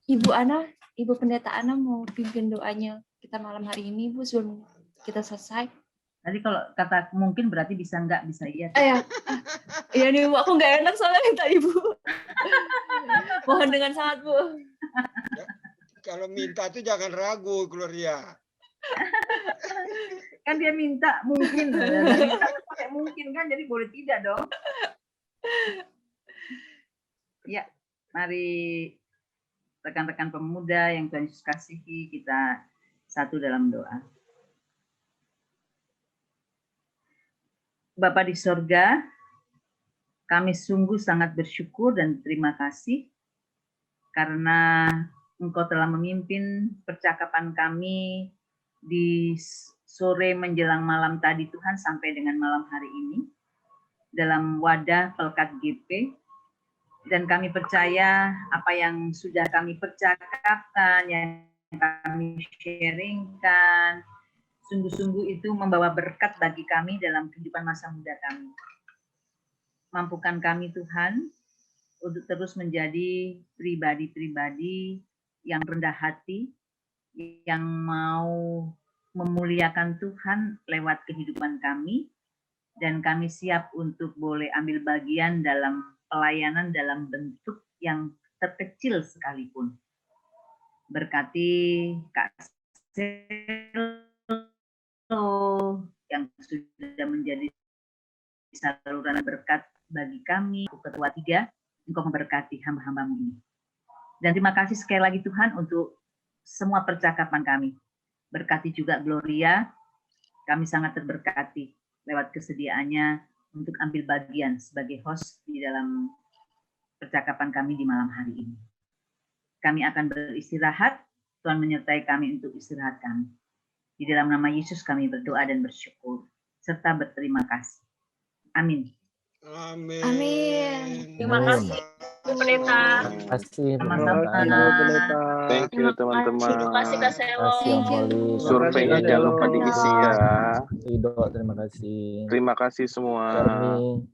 Ibu Ana, Ibu Pendeta Ana mau pimpin doanya kita malam hari ini, Bu, sebelum kita selesai. Tadi kalau kata mungkin berarti bisa enggak, bisa iya. Iya nih Bu, aku nggak enak soalnya minta Ibu. Mohon dengan sangat Bu. Ya, kalau minta tuh jangan ragu, Gloria. Kan dia minta mungkin, pakai mungkin kan, jadi boleh tidak dong. Ya, mari rekan-rekan pemuda yang Tuhan Yesus kasihi, kita satu dalam doa. Bapa di sorga, kami sungguh sangat bersyukur dan terima kasih karena Engkau telah memimpin percakapan kami di sore menjelang malam tadi Tuhan sampai dengan malam hari ini dalam wadah Pelkat GP. Dan kami percaya apa yang sudah kami percakapkan, yang kami sharingkan, sungguh-sungguh itu membawa berkat bagi kami dalam kehidupan masa muda kami. Mampukan kami Tuhan untuk terus menjadi pribadi-pribadi yang rendah hati, yang mau memuliakan Tuhan lewat kehidupan kami, dan kami siap untuk boleh ambil bagian dalam pelayanan dalam bentuk yang terkecil sekalipun. Berkati Kak Selo yang sudah menjadi saluran berkat bagi kami, Ketua 3, Engkau memberkati hamba-hambamu ini. Dan terima kasih sekali lagi Tuhan untuk semua percakapan kami. Berkati juga Gloria, kami sangat terberkati lewat kesediaannya untuk ambil bagian sebagai host di dalam percakapan kami di malam hari ini. Kami akan beristirahat, Tuhan menyertai kami untuk istirahat kami. Di dalam nama Yesus kami berdoa dan bersyukur, serta berterima kasih. Amin. Amin. Amin. Terima kasih, Bu Pendeta. Terima kasih, Sama-sama. Thank you teman-teman. Terima kasih Kak Selo. Om Poli. Surveinya jangan lupa diisi ya. Rido, terima kasih. Terima kasih semua. Charming.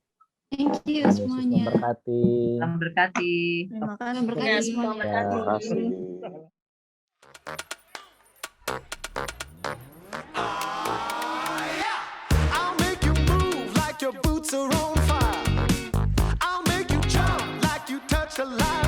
Thank you Yesus semuanya. memberkati. Tuhan berkati. Terima kasih. Ya, Berkati semua semuanya. berkati. Terima kasih. I'll make you move like your boots are on fire. I'll make you jump like you touch a light.